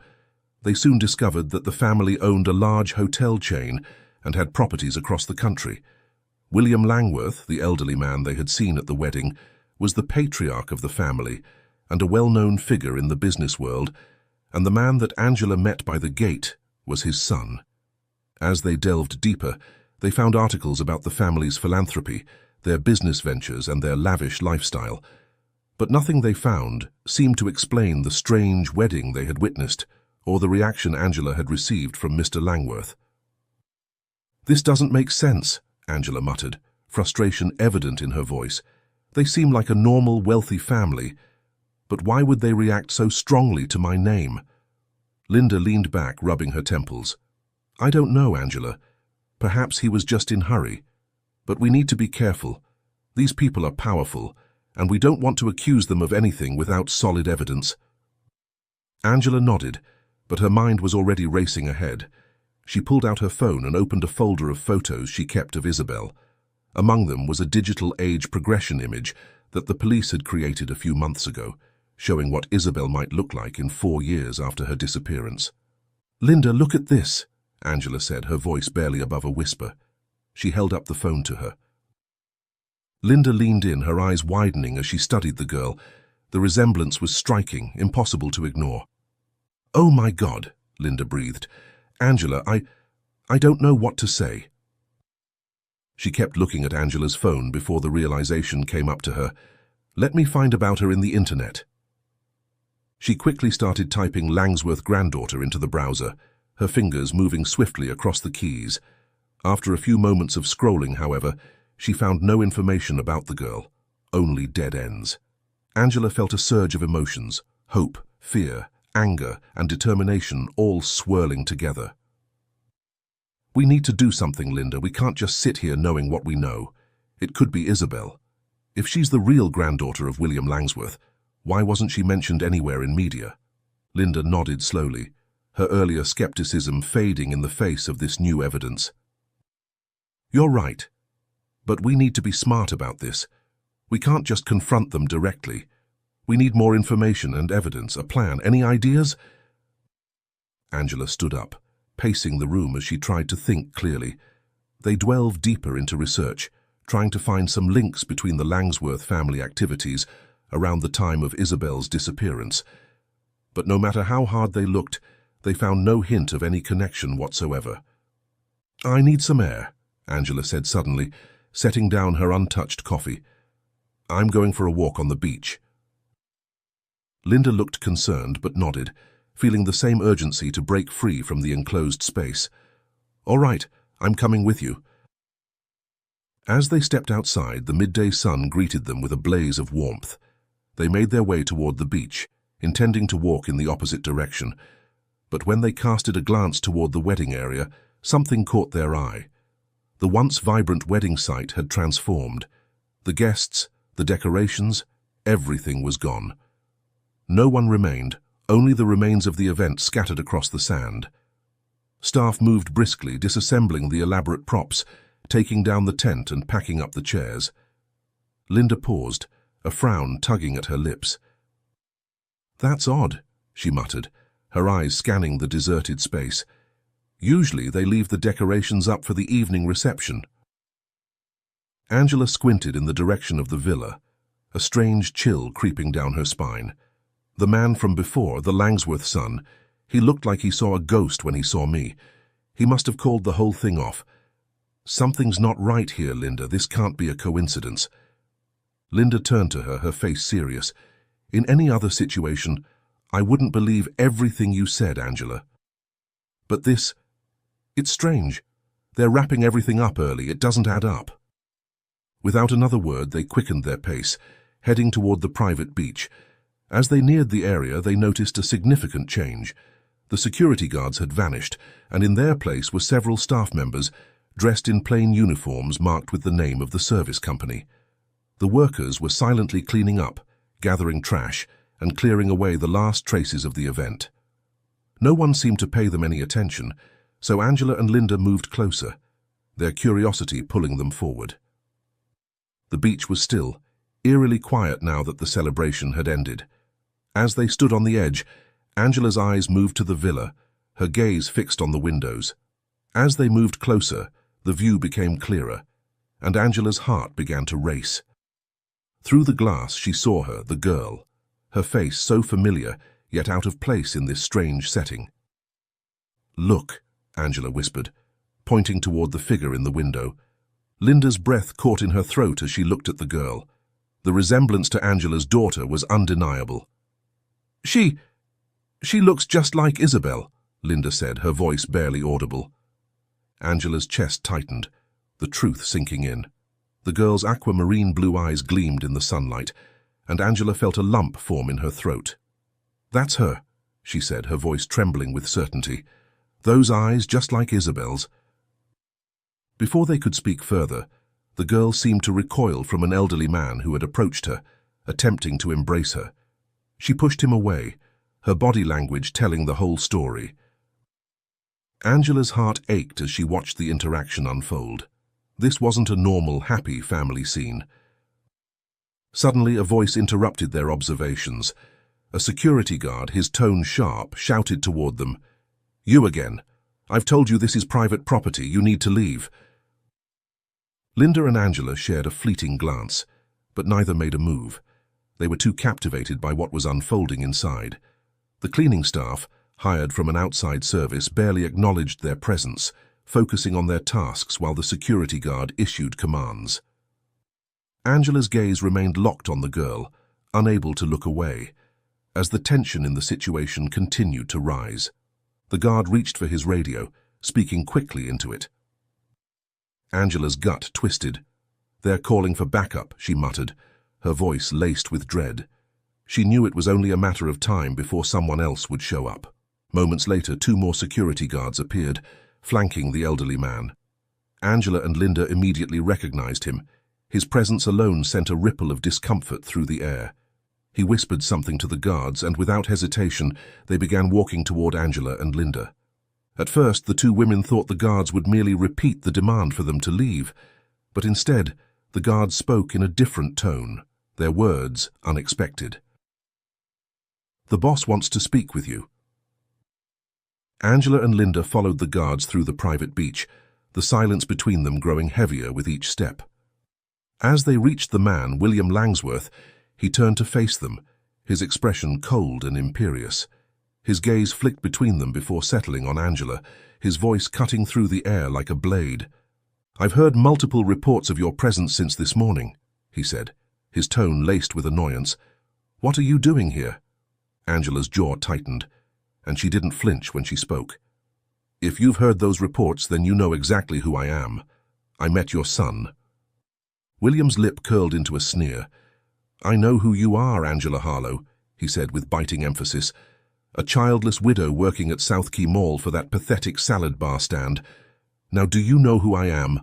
They soon discovered that the family owned a large hotel chain and had properties across the country. William Langworth, the elderly man they had seen at the wedding, was the patriarch of the family and a well-known figure in the business world, and the man that Angela met by the gate was his son. As they delved deeper, they found articles about the family's philanthropy, their business ventures, and their lavish lifestyle. But nothing they found seemed to explain the strange wedding they had witnessed or the reaction Angela had received from Mr. Langworth. "This doesn't make sense," Angela muttered, frustration evident in her voice. "They seem like a normal, wealthy family, but why would they react so strongly to my name?" Linda leaned back, rubbing her temples. "I don't know, Angela. Perhaps he was just in a hurry. But we need to be careful. These people are powerful, and we don't want to accuse them of anything without solid evidence." Angela nodded, but her mind was already racing ahead. She pulled out her phone and opened a folder of photos she kept of Isabel. Among them was a digital age progression image that the police had created a few months ago, showing what Isabel might look like in 4 years after her disappearance. "Linda, look at this," Angela said, her voice barely above a whisper. She held up the phone to her. Linda leaned in, her eyes widening as she studied the girl. The resemblance was striking, impossible to ignore. "Oh my God," Linda breathed. "Angela, I don't know what to say." She kept looking at Angela's phone before the realization came up to her. "Let me find about her in the internet." She quickly started typing Langsworth granddaughter into the browser, her fingers moving swiftly across the keys. After a few moments of scrolling, however, she found no information about the girl, only dead ends. Angela felt a surge of emotions, hope, fear, anger, and determination all swirling together. "We need to do something, Linda. We can't just sit here knowing what we know. It could be Isabel. If she's the real granddaughter of William Langsworth, why wasn't she mentioned anywhere in media?" Linda nodded slowly, her earlier skepticism fading in the face of this new evidence. "You're right. But we need to be smart about this. We can't just confront them directly. We need more information and evidence, a plan. Any ideas?" Angela stood up, pacing the room as she tried to think clearly. They delved deeper into research, trying to find some links between the Langsworth family activities around the time of Isabel's disappearance. But no matter how hard they looked, they found no hint of any connection whatsoever. "I need some air," Angela said suddenly, setting down her untouched coffee. "I'm going for a walk on the beach." Linda looked concerned but nodded, feeling the same urgency to break free from the enclosed space. "All right, I'm coming with you." As they stepped outside, the midday sun greeted them with a blaze of warmth. They made their way toward the beach, intending to walk in the opposite direction. But when they casted a glance toward the wedding area, something caught their eye. The once vibrant wedding site had transformed. The guests, the decorations, everything was gone. No one remained, only the remains of the event scattered across the sand. Staff moved briskly, disassembling the elaborate props, taking down the tent and packing up the chairs. Linda paused, a frown tugging at her lips. "That's odd," she muttered, her eyes scanning the deserted space. "Usually they leave the decorations up for the evening reception." Angela squinted in the direction of the villa, a strange chill creeping down her spine. The man from before, the Langsworth son, he looked like he saw a ghost when he saw me. He must have called the whole thing off. "Something's not right here, Linda. This can't be a coincidence." Linda turned to her, her face serious. "In any other situation, I wouldn't believe everything you said, Angela. But this, it's strange. They're wrapping everything up early. It doesn't add up." Without another word, they quickened their pace, heading toward the private beach. As they neared the area, they noticed a significant change. The security guards had vanished, and in their place were several staff members, dressed in plain uniforms marked with the name of the service company. The workers were silently cleaning up, gathering trash, and clearing away the last traces of the event. No one seemed to pay them any attention, so Angela and Linda moved closer, their curiosity pulling them forward. The beach was still, eerily quiet now that the celebration had ended. As they stood on the edge, Angela's eyes moved to the villa, her gaze fixed on the windows. As they moved closer, the view became clearer, and Angela's heart began to race. Through the glass she saw her, the girl, her face so familiar, yet out of place in this strange setting. "Look," Angela whispered, pointing toward the figure in the window. Linda's breath caught in her throat as she looked at the girl. The resemblance to Angela's daughter was undeniable. She looks just like Isabel," Linda said, her voice barely audible. Angela's chest tightened, the truth sinking in. The girl's aquamarine blue eyes gleamed in the sunlight, and Angela felt a lump form in her throat. "That's her," she said, her voice trembling with certainty. "Those eyes just like Isabel's." Before they could speak further, the girl seemed to recoil from an elderly man who had approached her, attempting to embrace her. She pushed him away, her body language telling the whole story. Angela's heart ached as she watched the interaction unfold. This wasn't a normal, happy family scene. Suddenly, a voice interrupted their observations. A security guard, his tone sharp, shouted toward them, "You again. I've told you this is private property. You need to leave." Linda and Angela shared a fleeting glance, but neither made a move. They were too captivated by what was unfolding inside. The cleaning staff, hired from an outside service, barely acknowledged their presence, focusing on their tasks while the security guard issued commands. Angela's gaze remained locked on the girl, unable to look away, as the tension in the situation continued to rise. The guard reached for his radio, speaking quickly into it. Angela's gut twisted. "They're calling for backup," she muttered, her voice laced with dread. She knew it was only a matter of time before someone else would show up. Moments later, 2 more security guards appeared, flanking the elderly man. Angela and Linda immediately recognized him. His presence alone sent a ripple of discomfort through the air. He whispered something to the guards, and without hesitation, they began walking toward Angela and Linda. At first, the 2 women thought the guards would merely repeat the demand for them to leave, but instead, the guards spoke in a different tone, their words unexpected. "The boss wants to speak with you." Angela and Linda followed the guards through the private beach, the silence between them growing heavier with each step. As they reached the man, William Langsworth, he turned to face them, his expression cold and imperious. His gaze flicked between them before settling on Angela, his voice cutting through the air like a blade. "I've heard multiple reports of your presence since this morning," he said, his tone laced with annoyance. "What are you doing here?" Angela's jaw tightened, and she didn't flinch when she spoke. "If you've heard those reports, then you know exactly who I am. I met your son." William's lip curled into a sneer. "I know who you are, Angela Harlow," he said with biting emphasis. "A childless widow working at South Key Mall for that pathetic salad bar stand. Now do you know who I am?"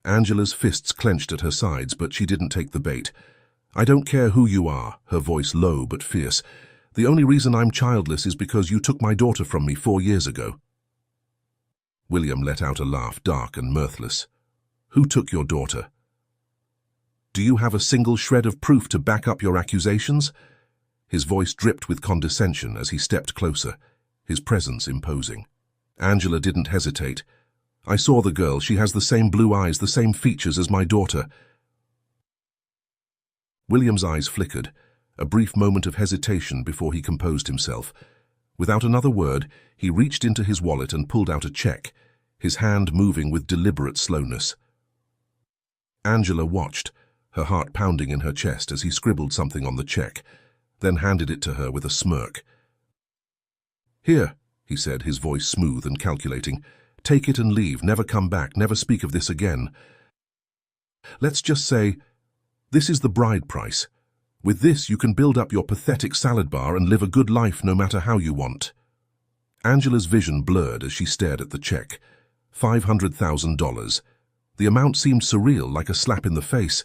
Angela's fists clenched at her sides, but she didn't take the bait. "I don't care who you are," her voice low but fierce. "The only reason I'm childless is because you took my daughter from me 4 years ago." William let out a laugh, dark and mirthless. "Who took your daughter? Do you have a single shred of proof to back up your accusations?" His voice dripped with condescension as he stepped closer, his presence imposing. Angela didn't hesitate. "I saw the girl. She has the same blue eyes, the same features as my daughter." William's eyes flickered, a brief moment of hesitation before he composed himself. Without another word, he reached into his wallet and pulled out a check, his hand moving with deliberate slowness. Angela watched, her heart pounding in her chest as he scribbled something on the check, then handed it to her with a smirk. "Here," he said, his voice smooth and calculating. "Take it and leave, never come back, never speak of this again. Let's just say, this is the bride price. With this, you can build up your pathetic salad bar and live a good life no matter how you want." Angela's vision blurred as she stared at the check. $500,000. The amount seemed surreal, like a slap in the face.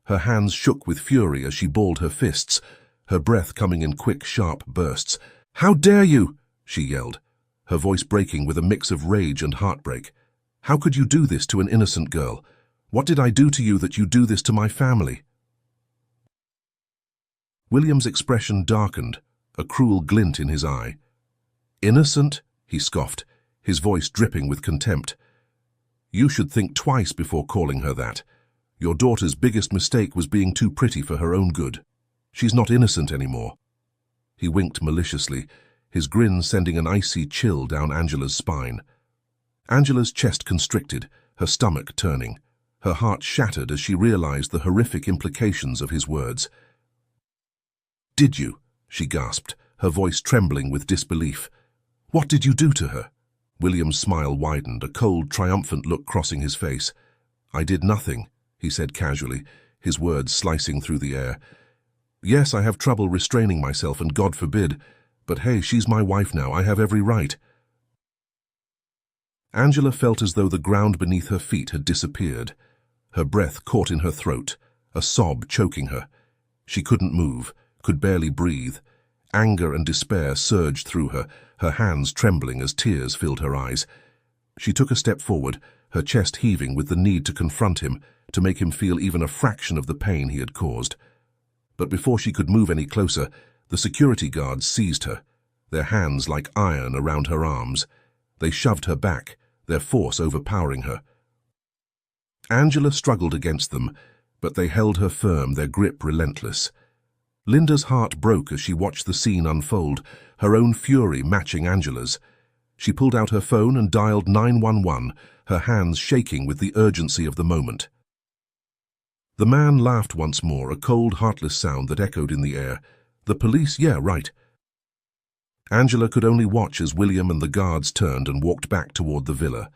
Her hands shook with fury as she balled her fists, her breath coming in quick, sharp bursts. "How dare you!" she yelled, her voice breaking with a mix of rage and heartbreak. "How could you do this to an innocent girl? What did I do to you that you do this to my family?" William's expression darkened, a cruel glint in his eye. "Innocent?" he scoffed, his voice dripping with contempt. "You should think twice before calling her that. Your daughter's biggest mistake was being too pretty for her own good. She's not innocent anymore." He winked maliciously, his grin sending an icy chill down Angela's spine. Angela's chest constricted, her stomach turning. Her heart shattered as she realized the horrific implications of his words. "Did you?" she gasped, her voice trembling with disbelief. "What did you do to her?" William's smile widened, a cold, triumphant look crossing his face. "I did nothing," he said casually, his words slicing through the air. "Yes, I have trouble restraining myself, and God forbid, but hey, she's my wife now, I have every right." Angela felt as though the ground beneath her feet had disappeared. Her breath caught in her throat, a sob choking her. She couldn't move, could barely breathe, Anger and despair surged through her, her hands trembling as tears filled her eyes. She took a step forward, her chest heaving with the need to confront him, to make him feel even a fraction of the pain he had caused. But before she could move any closer, the security guards seized her, their hands like iron around her arms. They shoved her back, their force overpowering her. Angela struggled against them, but they held her firm, their grip relentless. Linda's heart broke as she watched the scene unfold, her own fury matching Angela's. She pulled out her phone and dialed 911, her hands shaking with the urgency of the moment. The man laughed once more, a cold, heartless sound that echoed in the air. The police? Yeah, right. Angela could only watch as William and the guards turned and walked back toward the villa,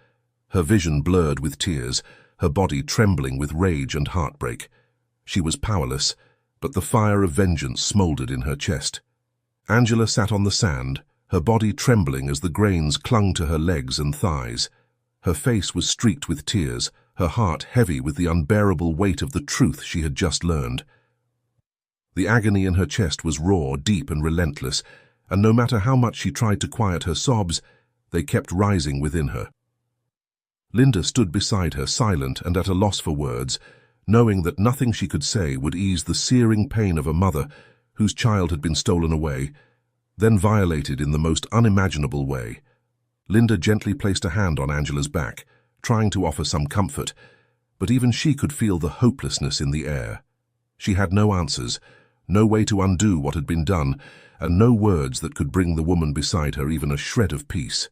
her vision blurred with tears, her body trembling with rage and heartbreak. She was powerless, but the fire of vengeance smoldered in her chest. Angela sat on the sand, her body trembling as the grains clung to her legs and thighs. Her face was streaked with tears, her heart heavy with the unbearable weight of the truth she had just learned. The agony in her chest was raw, deep and relentless, and no matter how much she tried to quiet her sobs, they kept rising within her. Linda stood beside her, silent and at a loss for words, knowing that nothing she could say would ease the searing pain of a mother whose child had been stolen away, then violated in the most unimaginable way. Linda gently placed a hand on Angela's back, trying to offer some comfort, but even she could feel the hopelessness in the air. She had no answers, no way to undo what had been done, and no words that could bring the woman beside her even a shred of peace.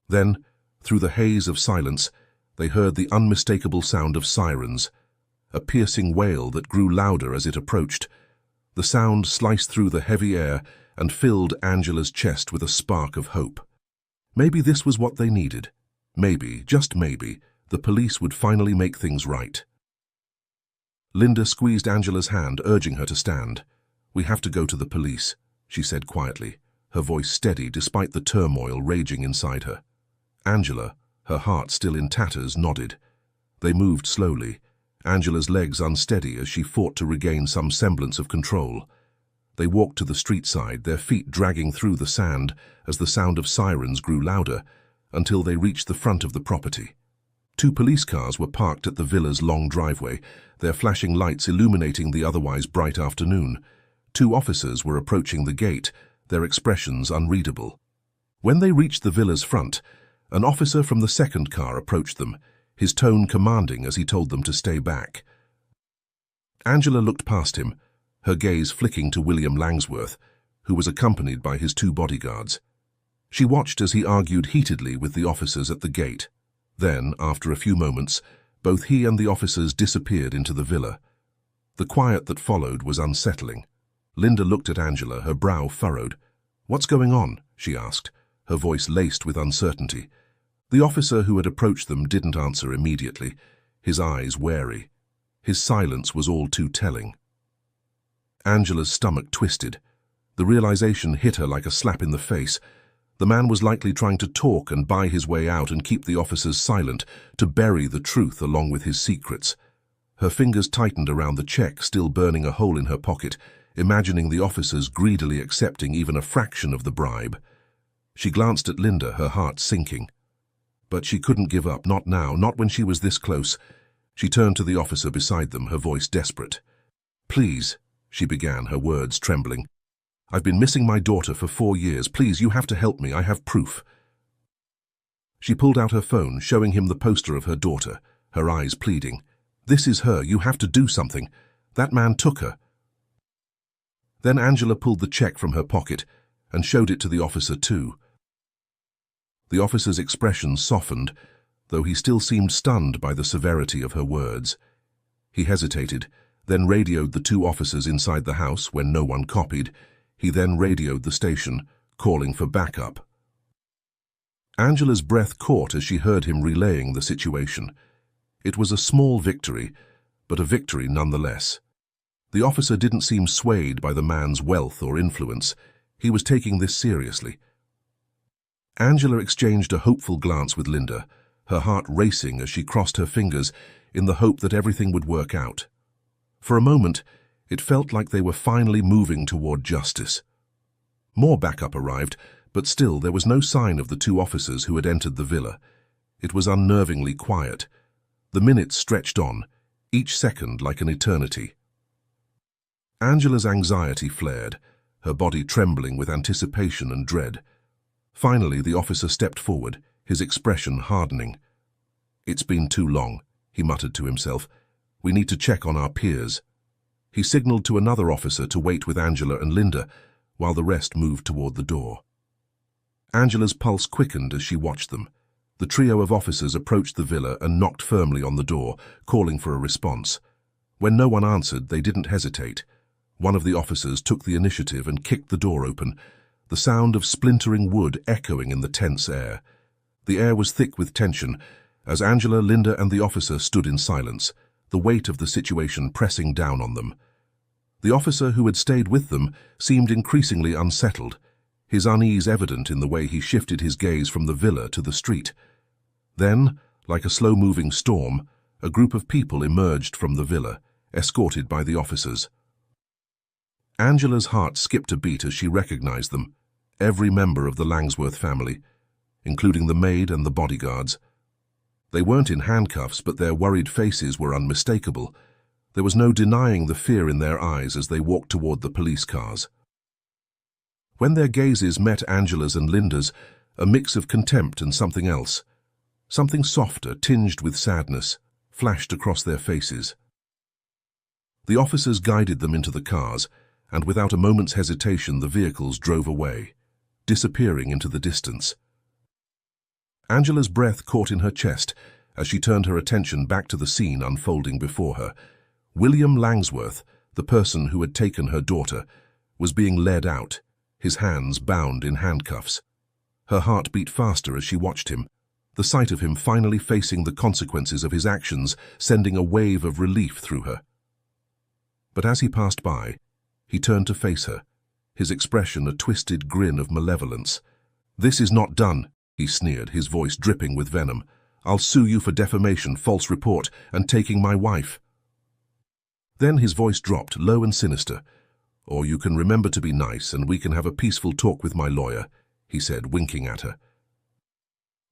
Then, through the haze of silence, they heard the unmistakable sound of sirens, a piercing wail that grew louder as it approached. The sound sliced through the heavy air and filled Angela's chest with a spark of hope. Maybe this was what they needed. Maybe, just maybe, the police would finally make things right. Linda squeezed Angela's hand, urging her to stand. "We have to go to the police," she said quietly, her voice steady despite the turmoil raging inside her. Angela, her heart still in tatters, nodded. They moved slowly, Angela's legs unsteady as she fought to regain some semblance of control. They walked to the street side, their feet dragging through the sand as the sound of sirens grew louder, until they reached the front of the property. 2 police cars were parked at the villa's long driveway, their flashing lights illuminating the otherwise bright afternoon. 2 officers were approaching the gate, their expressions unreadable. When they reached the villa's front, an officer from the second car approached them, his tone commanding as he told them to stay back. Angela looked past him, her gaze flicking to William Langsworth, who was accompanied by his 2 bodyguards. She watched as he argued heatedly with the officers at the gate. Then, after a few moments, both he and the officers disappeared into the villa. The quiet that followed was unsettling. Linda looked at Angela, her brow furrowed. "What's going on?" she asked, her voice laced with uncertainty. The officer who had approached them didn't answer immediately, his eyes wary. His silence was all too telling. Angela's stomach twisted. The realization hit her like a slap in the face. The man was likely trying to talk and buy his way out and keep the officers silent, to bury the truth along with his secrets. Her fingers tightened around the check, still burning a hole in her pocket, imagining the officers greedily accepting even a fraction of the bribe. She glanced at Linda, her heart sinking. But she couldn't give up, not now, not when she was this close. She turned to the officer beside them, her voice desperate. "Please," she began, her words trembling. "I've been missing my daughter for 4 years. Please, you have to help me. I have proof." She pulled out her phone, showing him the poster of her daughter, her eyes pleading. "This is her. You have to do something. That man took her." Then Angela pulled the check from her pocket and showed it to the officer too. The officer's expression softened, though he still seemed stunned by the severity of her words. He hesitated, then radioed the 2 officers inside the house when no one copied. He then radioed the station, calling for backup. Angela's breath caught as she heard him relaying the situation. It was a small victory, but a victory nonetheless. The officer didn't seem swayed by the man's wealth or influence. He was taking this seriously. Angela exchanged a hopeful glance with Linda, her heart racing as she crossed her fingers in the hope that everything would work out. For a moment, it felt like they were finally moving toward justice. More backup arrived, but still there was no sign of the two officers who had entered the villa. It was unnervingly quiet. The minutes stretched on, each second like an eternity. Angela's anxiety flared, her body trembling with anticipation and dread. Finally, the officer stepped forward, his expression hardening. "It's been too long," he muttered to himself. "We need to check on our peers." He signaled to another officer to wait with Angela and Linda, while the rest moved toward the door. Angela's pulse quickened as she watched them. The trio of officers approached the villa and knocked firmly on the door, calling for a response. When no one answered, they didn't hesitate. One of the officers took the initiative and kicked the door open, the sound of splintering wood echoing in the tense air. The air was thick with tension, as Angela, Linda, and the officer stood in silence, the weight of the situation pressing down on them. The officer who had stayed with them seemed increasingly unsettled, his unease evident in the way he shifted his gaze from the villa to the street. Then, like a slow-moving storm, a group of people emerged from the villa, escorted by the officers. Angela's heart skipped a beat as she recognized them, every member of the Langsworth family, including the maid and the bodyguards. They weren't in handcuffs, but their worried faces were unmistakable. There was no denying the fear in their eyes as they walked toward the police cars. When their gazes met Angela's and Linda's, a mix of contempt and something else, something softer, tinged with sadness, flashed across their faces. The officers guided them into the cars, and without a moment's hesitation the vehicles drove away, disappearing into the distance. Angela's breath caught in her chest as she turned her attention back to the scene unfolding before her. William Langsworth, the person who had taken her daughter, was being led out, his hands bound in handcuffs. Her heart beat faster as she watched him, the sight of him finally facing the consequences of his actions sending a wave of relief through her. But as he passed by, he turned to face her, his expression a twisted grin of malevolence. "This is not done," he sneered, his voice dripping with venom. "I'll sue you for defamation, false report, and taking my wife." Then his voice dropped, low and sinister. "Or you can remember to be nice and we can have a peaceful talk with my lawyer," he said, winking at her.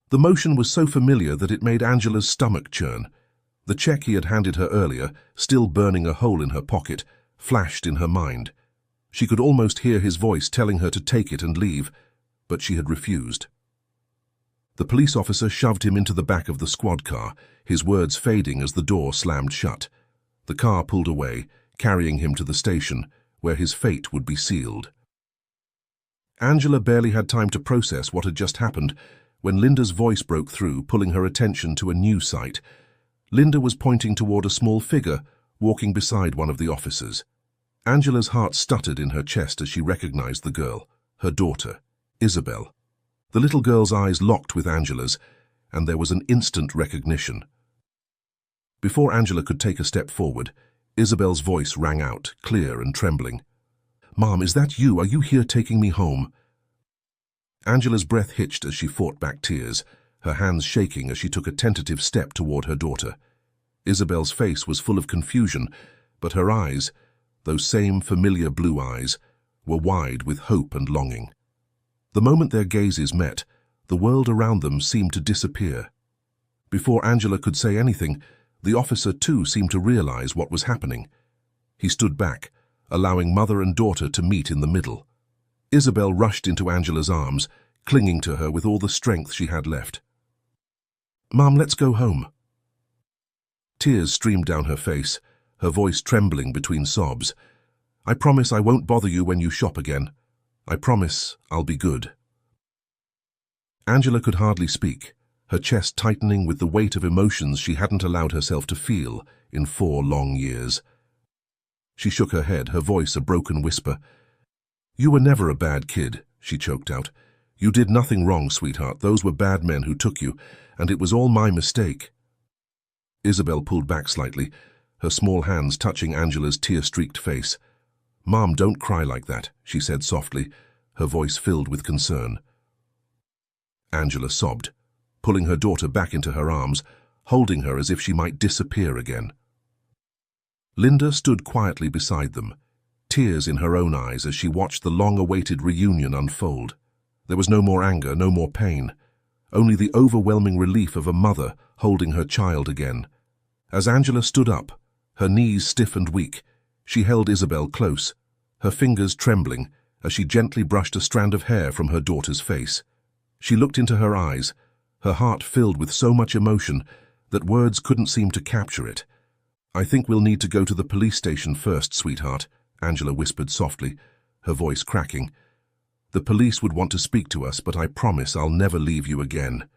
The motion was so familiar that it made Angela's stomach churn. The check he had handed her earlier, still burning a hole in her pocket, flashed in her mind. She could almost hear his voice telling her to take it and leave, but she had refused. The police officer shoved him into the back of the squad car, his words fading as the door slammed shut. The car pulled away, carrying him to the station, where his fate would be sealed. Angela barely had time to process what had just happened when Linda's voice broke through, pulling her attention to a new sight. Linda was pointing toward a small figure, walking beside one of the officers. Angela's heart stuttered in her chest as she recognized the girl, her daughter, Isabel. The little girl's eyes locked with Angela's, and there was an instant recognition. Before Angela could take a step forward, Isabel's voice rang out, clear and trembling. "Mom, is that you? Are you here taking me home?" Angela's breath hitched as she fought back tears, her hands shaking as she took a tentative step toward her daughter. Isabel's face was full of confusion, but her eyes, those same familiar blue eyes, were wide with hope and longing. The moment their gazes met, the world around them seemed to disappear. Before Angela could say anything, the officer too seemed to realize what was happening. He stood back, allowing mother and daughter to meet in the middle. Isabel rushed into Angela's arms, clinging to her with all the strength she had left. "Mom, let's go home." Tears streamed down her face, her voice trembling between sobs. "I promise I won't bother you when you shop again. I promise I'll be good." Angela could hardly speak, her chest tightening with the weight of emotions she hadn't allowed herself to feel in 4 long years. She shook her head, her voice a broken whisper. "You were never a bad kid," she choked out. "You did nothing wrong, sweetheart. Those were bad men who took you, and it was all my mistake." Isabel pulled back slightly, her small hands touching Angela's tear-streaked face. "Mom, don't cry like that," she said softly, her voice filled with concern. Angela sobbed, pulling her daughter back into her arms, holding her as if she might disappear again. Linda stood quietly beside them, tears in her own eyes as she watched the long-awaited reunion unfold. There was no more anger, no more pain, only the overwhelming relief of a mother holding her child again. As Angela stood up, her knees stiff and weak, she held Isabel close, her fingers trembling as she gently brushed a strand of hair from her daughter's face. She looked into her eyes, her heart filled with so much emotion that words couldn't seem to capture it. "I think we'll need to go to the police station first, sweetheart," Angela whispered softly, her voice cracking. "The police would want to speak to us, but I promise I'll never leave you again."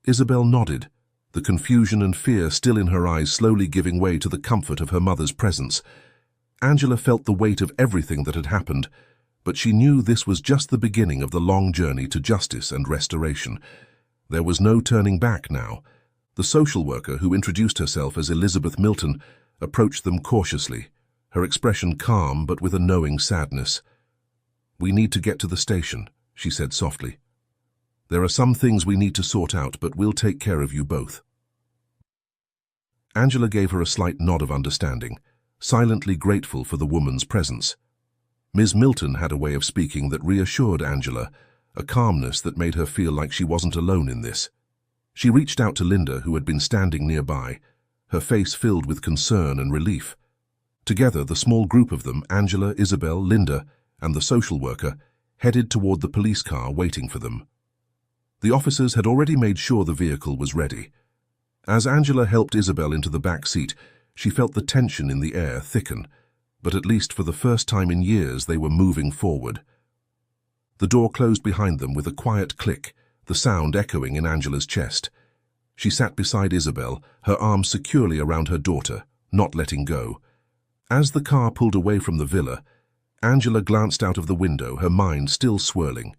Isabel nodded, the confusion and fear still in her eyes slowly giving way to the comfort of her mother's presence. Angela felt the weight of everything that had happened, but she knew this was just the beginning of the long journey to justice and restoration. There was no turning back now. The social worker, who introduced herself as Elizabeth Milton, approached them cautiously, her expression calm but with a knowing sadness. "We need to get to the station," she said softly. "There are some things we need to sort out, but we'll take care of you both." Angela gave her a slight nod of understanding, silently grateful for the woman's presence. Ms. Milton had a way of speaking that reassured Angela, a calmness that made her feel like she wasn't alone in this. She reached out to Linda, who had been standing nearby, her face filled with concern and relief. Together, the small group of them, Angela, Isabel, Linda, and the social worker, headed toward the police car waiting for them. The officers had already made sure the vehicle was ready. As Angela helped Isabel into the back seat, she felt the tension in the air thicken, but at least for the first time in years they were moving forward. The door closed behind them with a quiet click, the sound echoing in Angela's chest. She sat beside Isabel, her arms securely around her daughter, not letting go. As the car pulled away from the villa, Angela glanced out of the window, her mind still swirling.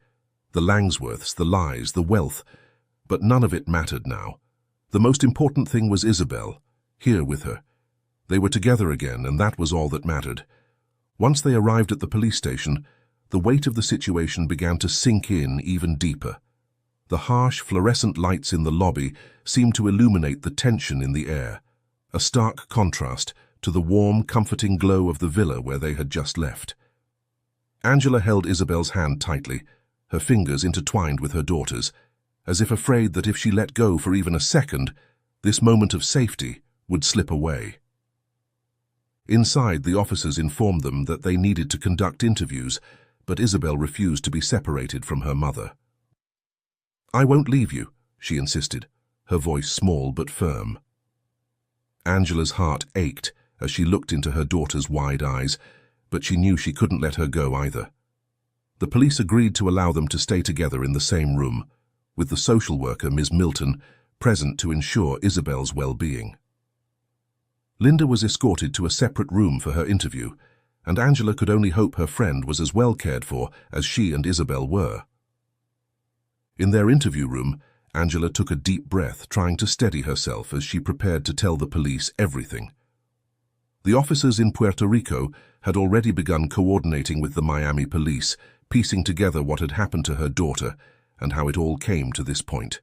The Langsworths, the lies, the wealth, but none of it mattered now. The most important thing was Isabel, here with her. They were together again, and that was all that mattered. Once they arrived at the police station, the weight of the situation began to sink in even deeper. The harsh, fluorescent lights in the lobby seemed to illuminate the tension in the air, a stark contrast to the warm, comforting glow of the villa where they had just left. Angela held Isabel's hand tightly, her fingers intertwined with her daughter's, as if afraid that if she let go for even a second, this moment of safety would slip away. Inside, the officers informed them that they needed to conduct interviews, but Isabel refused to be separated from her mother. "I won't leave you," she insisted, her voice small but firm. Angela's heart ached as she looked into her daughter's wide eyes, but she knew she couldn't let her go either. The police agreed to allow them to stay together in the same room, with the social worker, Ms. Milton, present to ensure Isabel's well-being. Linda was escorted to a separate room for her interview, and Angela could only hope her friend was as well cared for as she and Isabel were. In their interview room, Angela took a deep breath, trying to steady herself as she prepared to tell the police everything. The officers in Puerto Rico had already begun coordinating with the Miami police, piecing together what had happened to her daughter and how it all came to this point.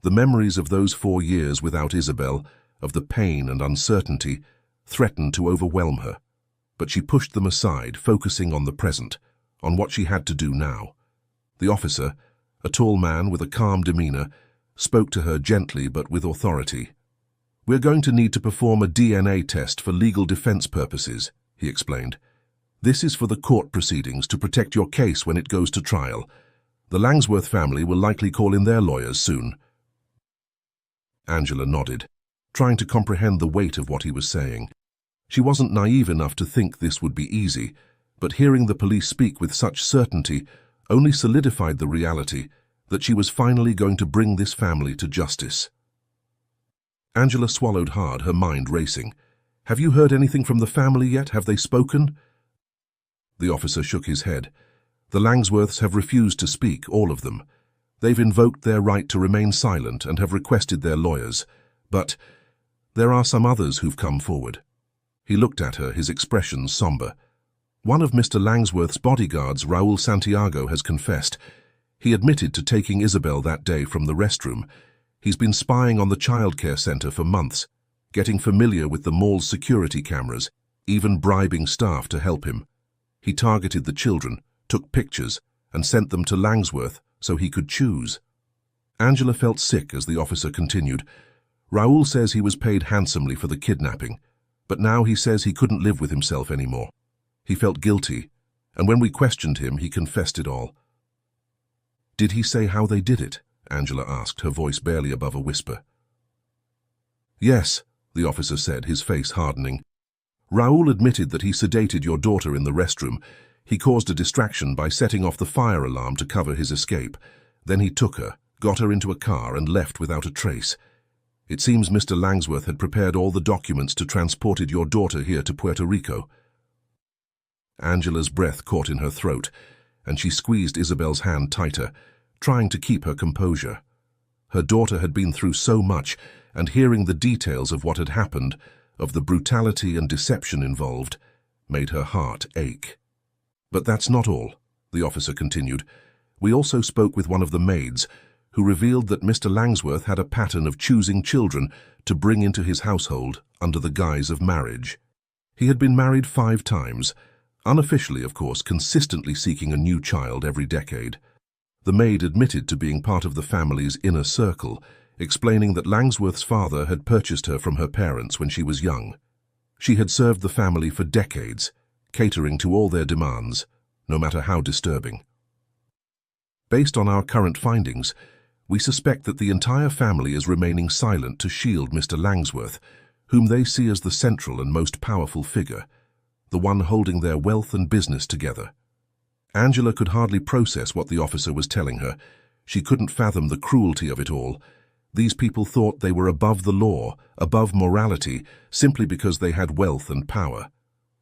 The memories of those 4 years without Isabel, of the pain and uncertainty, threatened to overwhelm her, but she pushed them aside, focusing on the present, on what she had to do now. The officer, a tall man with a calm demeanor, spoke to her gently but with authority. "We're going to need to perform a DNA test for legal defense purposes," he explained. "This is for the court proceedings to protect your case when it goes to trial. The Langsworth family will likely call in their lawyers soon." Angela nodded, trying to comprehend the weight of what he was saying. She wasn't naive enough to think this would be easy, but hearing the police speak with such certainty only solidified the reality that she was finally going to bring this family to justice. Angela swallowed hard, her mind racing. "Have you heard anything from the family yet? Have they spoken?" The officer shook his head. "The Langsworths have refused to speak, all of them. They've invoked their right to remain silent and have requested their lawyers. But there are some others who've come forward." He looked at her, his expression somber. "One of Mr. Langsworth's bodyguards, Raul Santiago, has confessed. He admitted to taking Isabel that day from the restroom. He's been spying on the childcare center for months, getting familiar with the mall's security cameras. even bribing staff to help him. He targeted the children, took pictures, and sent them to Langsworth so he could choose. Angela felt sick as the officer continued. Raoul says he was paid handsomely for the kidnapping, but now he says he couldn't live with himself anymore. He felt guilty, and when we questioned him, he confessed it all. Did he say how they did it? Angela asked, her voice barely above a whisper. Yes, the officer said, his face hardening. Raoul admitted that he sedated your daughter in the restroom. He caused a distraction by setting off the fire alarm to cover his escape. Then he took her, got her into a car, and left without a trace. It seems Mr. Langsworth had prepared all the documents to transported your daughter here to Puerto Rico. Angela's breath caught in her throat, and she squeezed Isabel's hand tighter, trying to keep her composure. Her daughter had been through so much, and hearing the details of what had happened, of the brutality and deception involved, made her heart ache. But that's not all, the officer continued. We also spoke with one of the maids, who revealed that Mr. Langsworth had a pattern of choosing children to bring into his household under the guise of marriage. He had been married 5 times, unofficially, of course, consistently seeking a new child every decade. The maid admitted to being part of the family's inner circle, explaining that Langsworth's father had purchased her from her parents when she was young. She had served the family for decades, catering to all their demands, no matter how disturbing. Based on our current findings, we suspect that the entire family is remaining silent to shield Mr. Langsworth, whom they see as the central and most powerful figure, the one holding their wealth and business together. Angela could hardly process what the officer was telling her. She couldn't fathom the cruelty of it all. These people thought they were above the law, above morality, simply because they had wealth and power.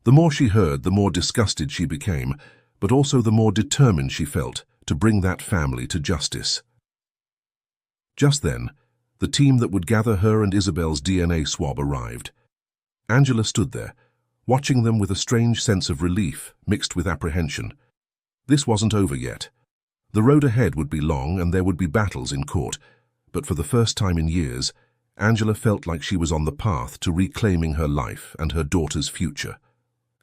The more she heard, the more disgusted she became, but also the more determined she felt to bring that family to justice. Just then, the team that would gather her and Isabel's DNA swab arrived. Angela stood there, watching them with a strange sense of relief mixed with apprehension. This wasn't over yet. The road ahead would be long and there would be battles in court, but for the first time in years, Angela felt like she was on the path to reclaiming her life and her daughter's future.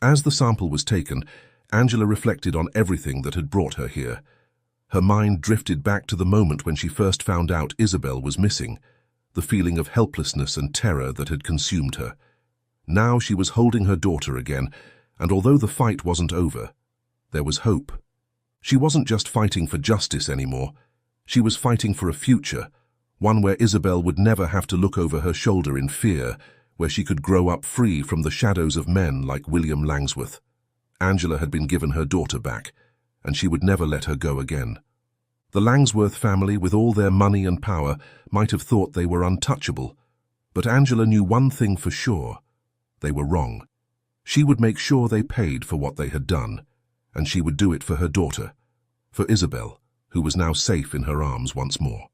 As the sample was taken, Angela reflected on everything that had brought her here. Her mind drifted back to the moment when she first found out Isabel was missing, the feeling of helplessness and terror that had consumed her. Now she was holding her daughter again, and although the fight wasn't over, there was hope. She wasn't just fighting for justice anymore. She was fighting for a future, one where Isabel would never have to look over her shoulder in fear, where she could grow up free from the shadows of men like William Langsworth. Angela had been given her daughter back, and she would never let her go again. The Langsworth family, with all their money and power, might have thought they were untouchable, but Angela knew one thing for sure. They were wrong. She would make sure they paid for what they had done, and she would do it for her daughter, for Isabel, who was now safe in her arms once more.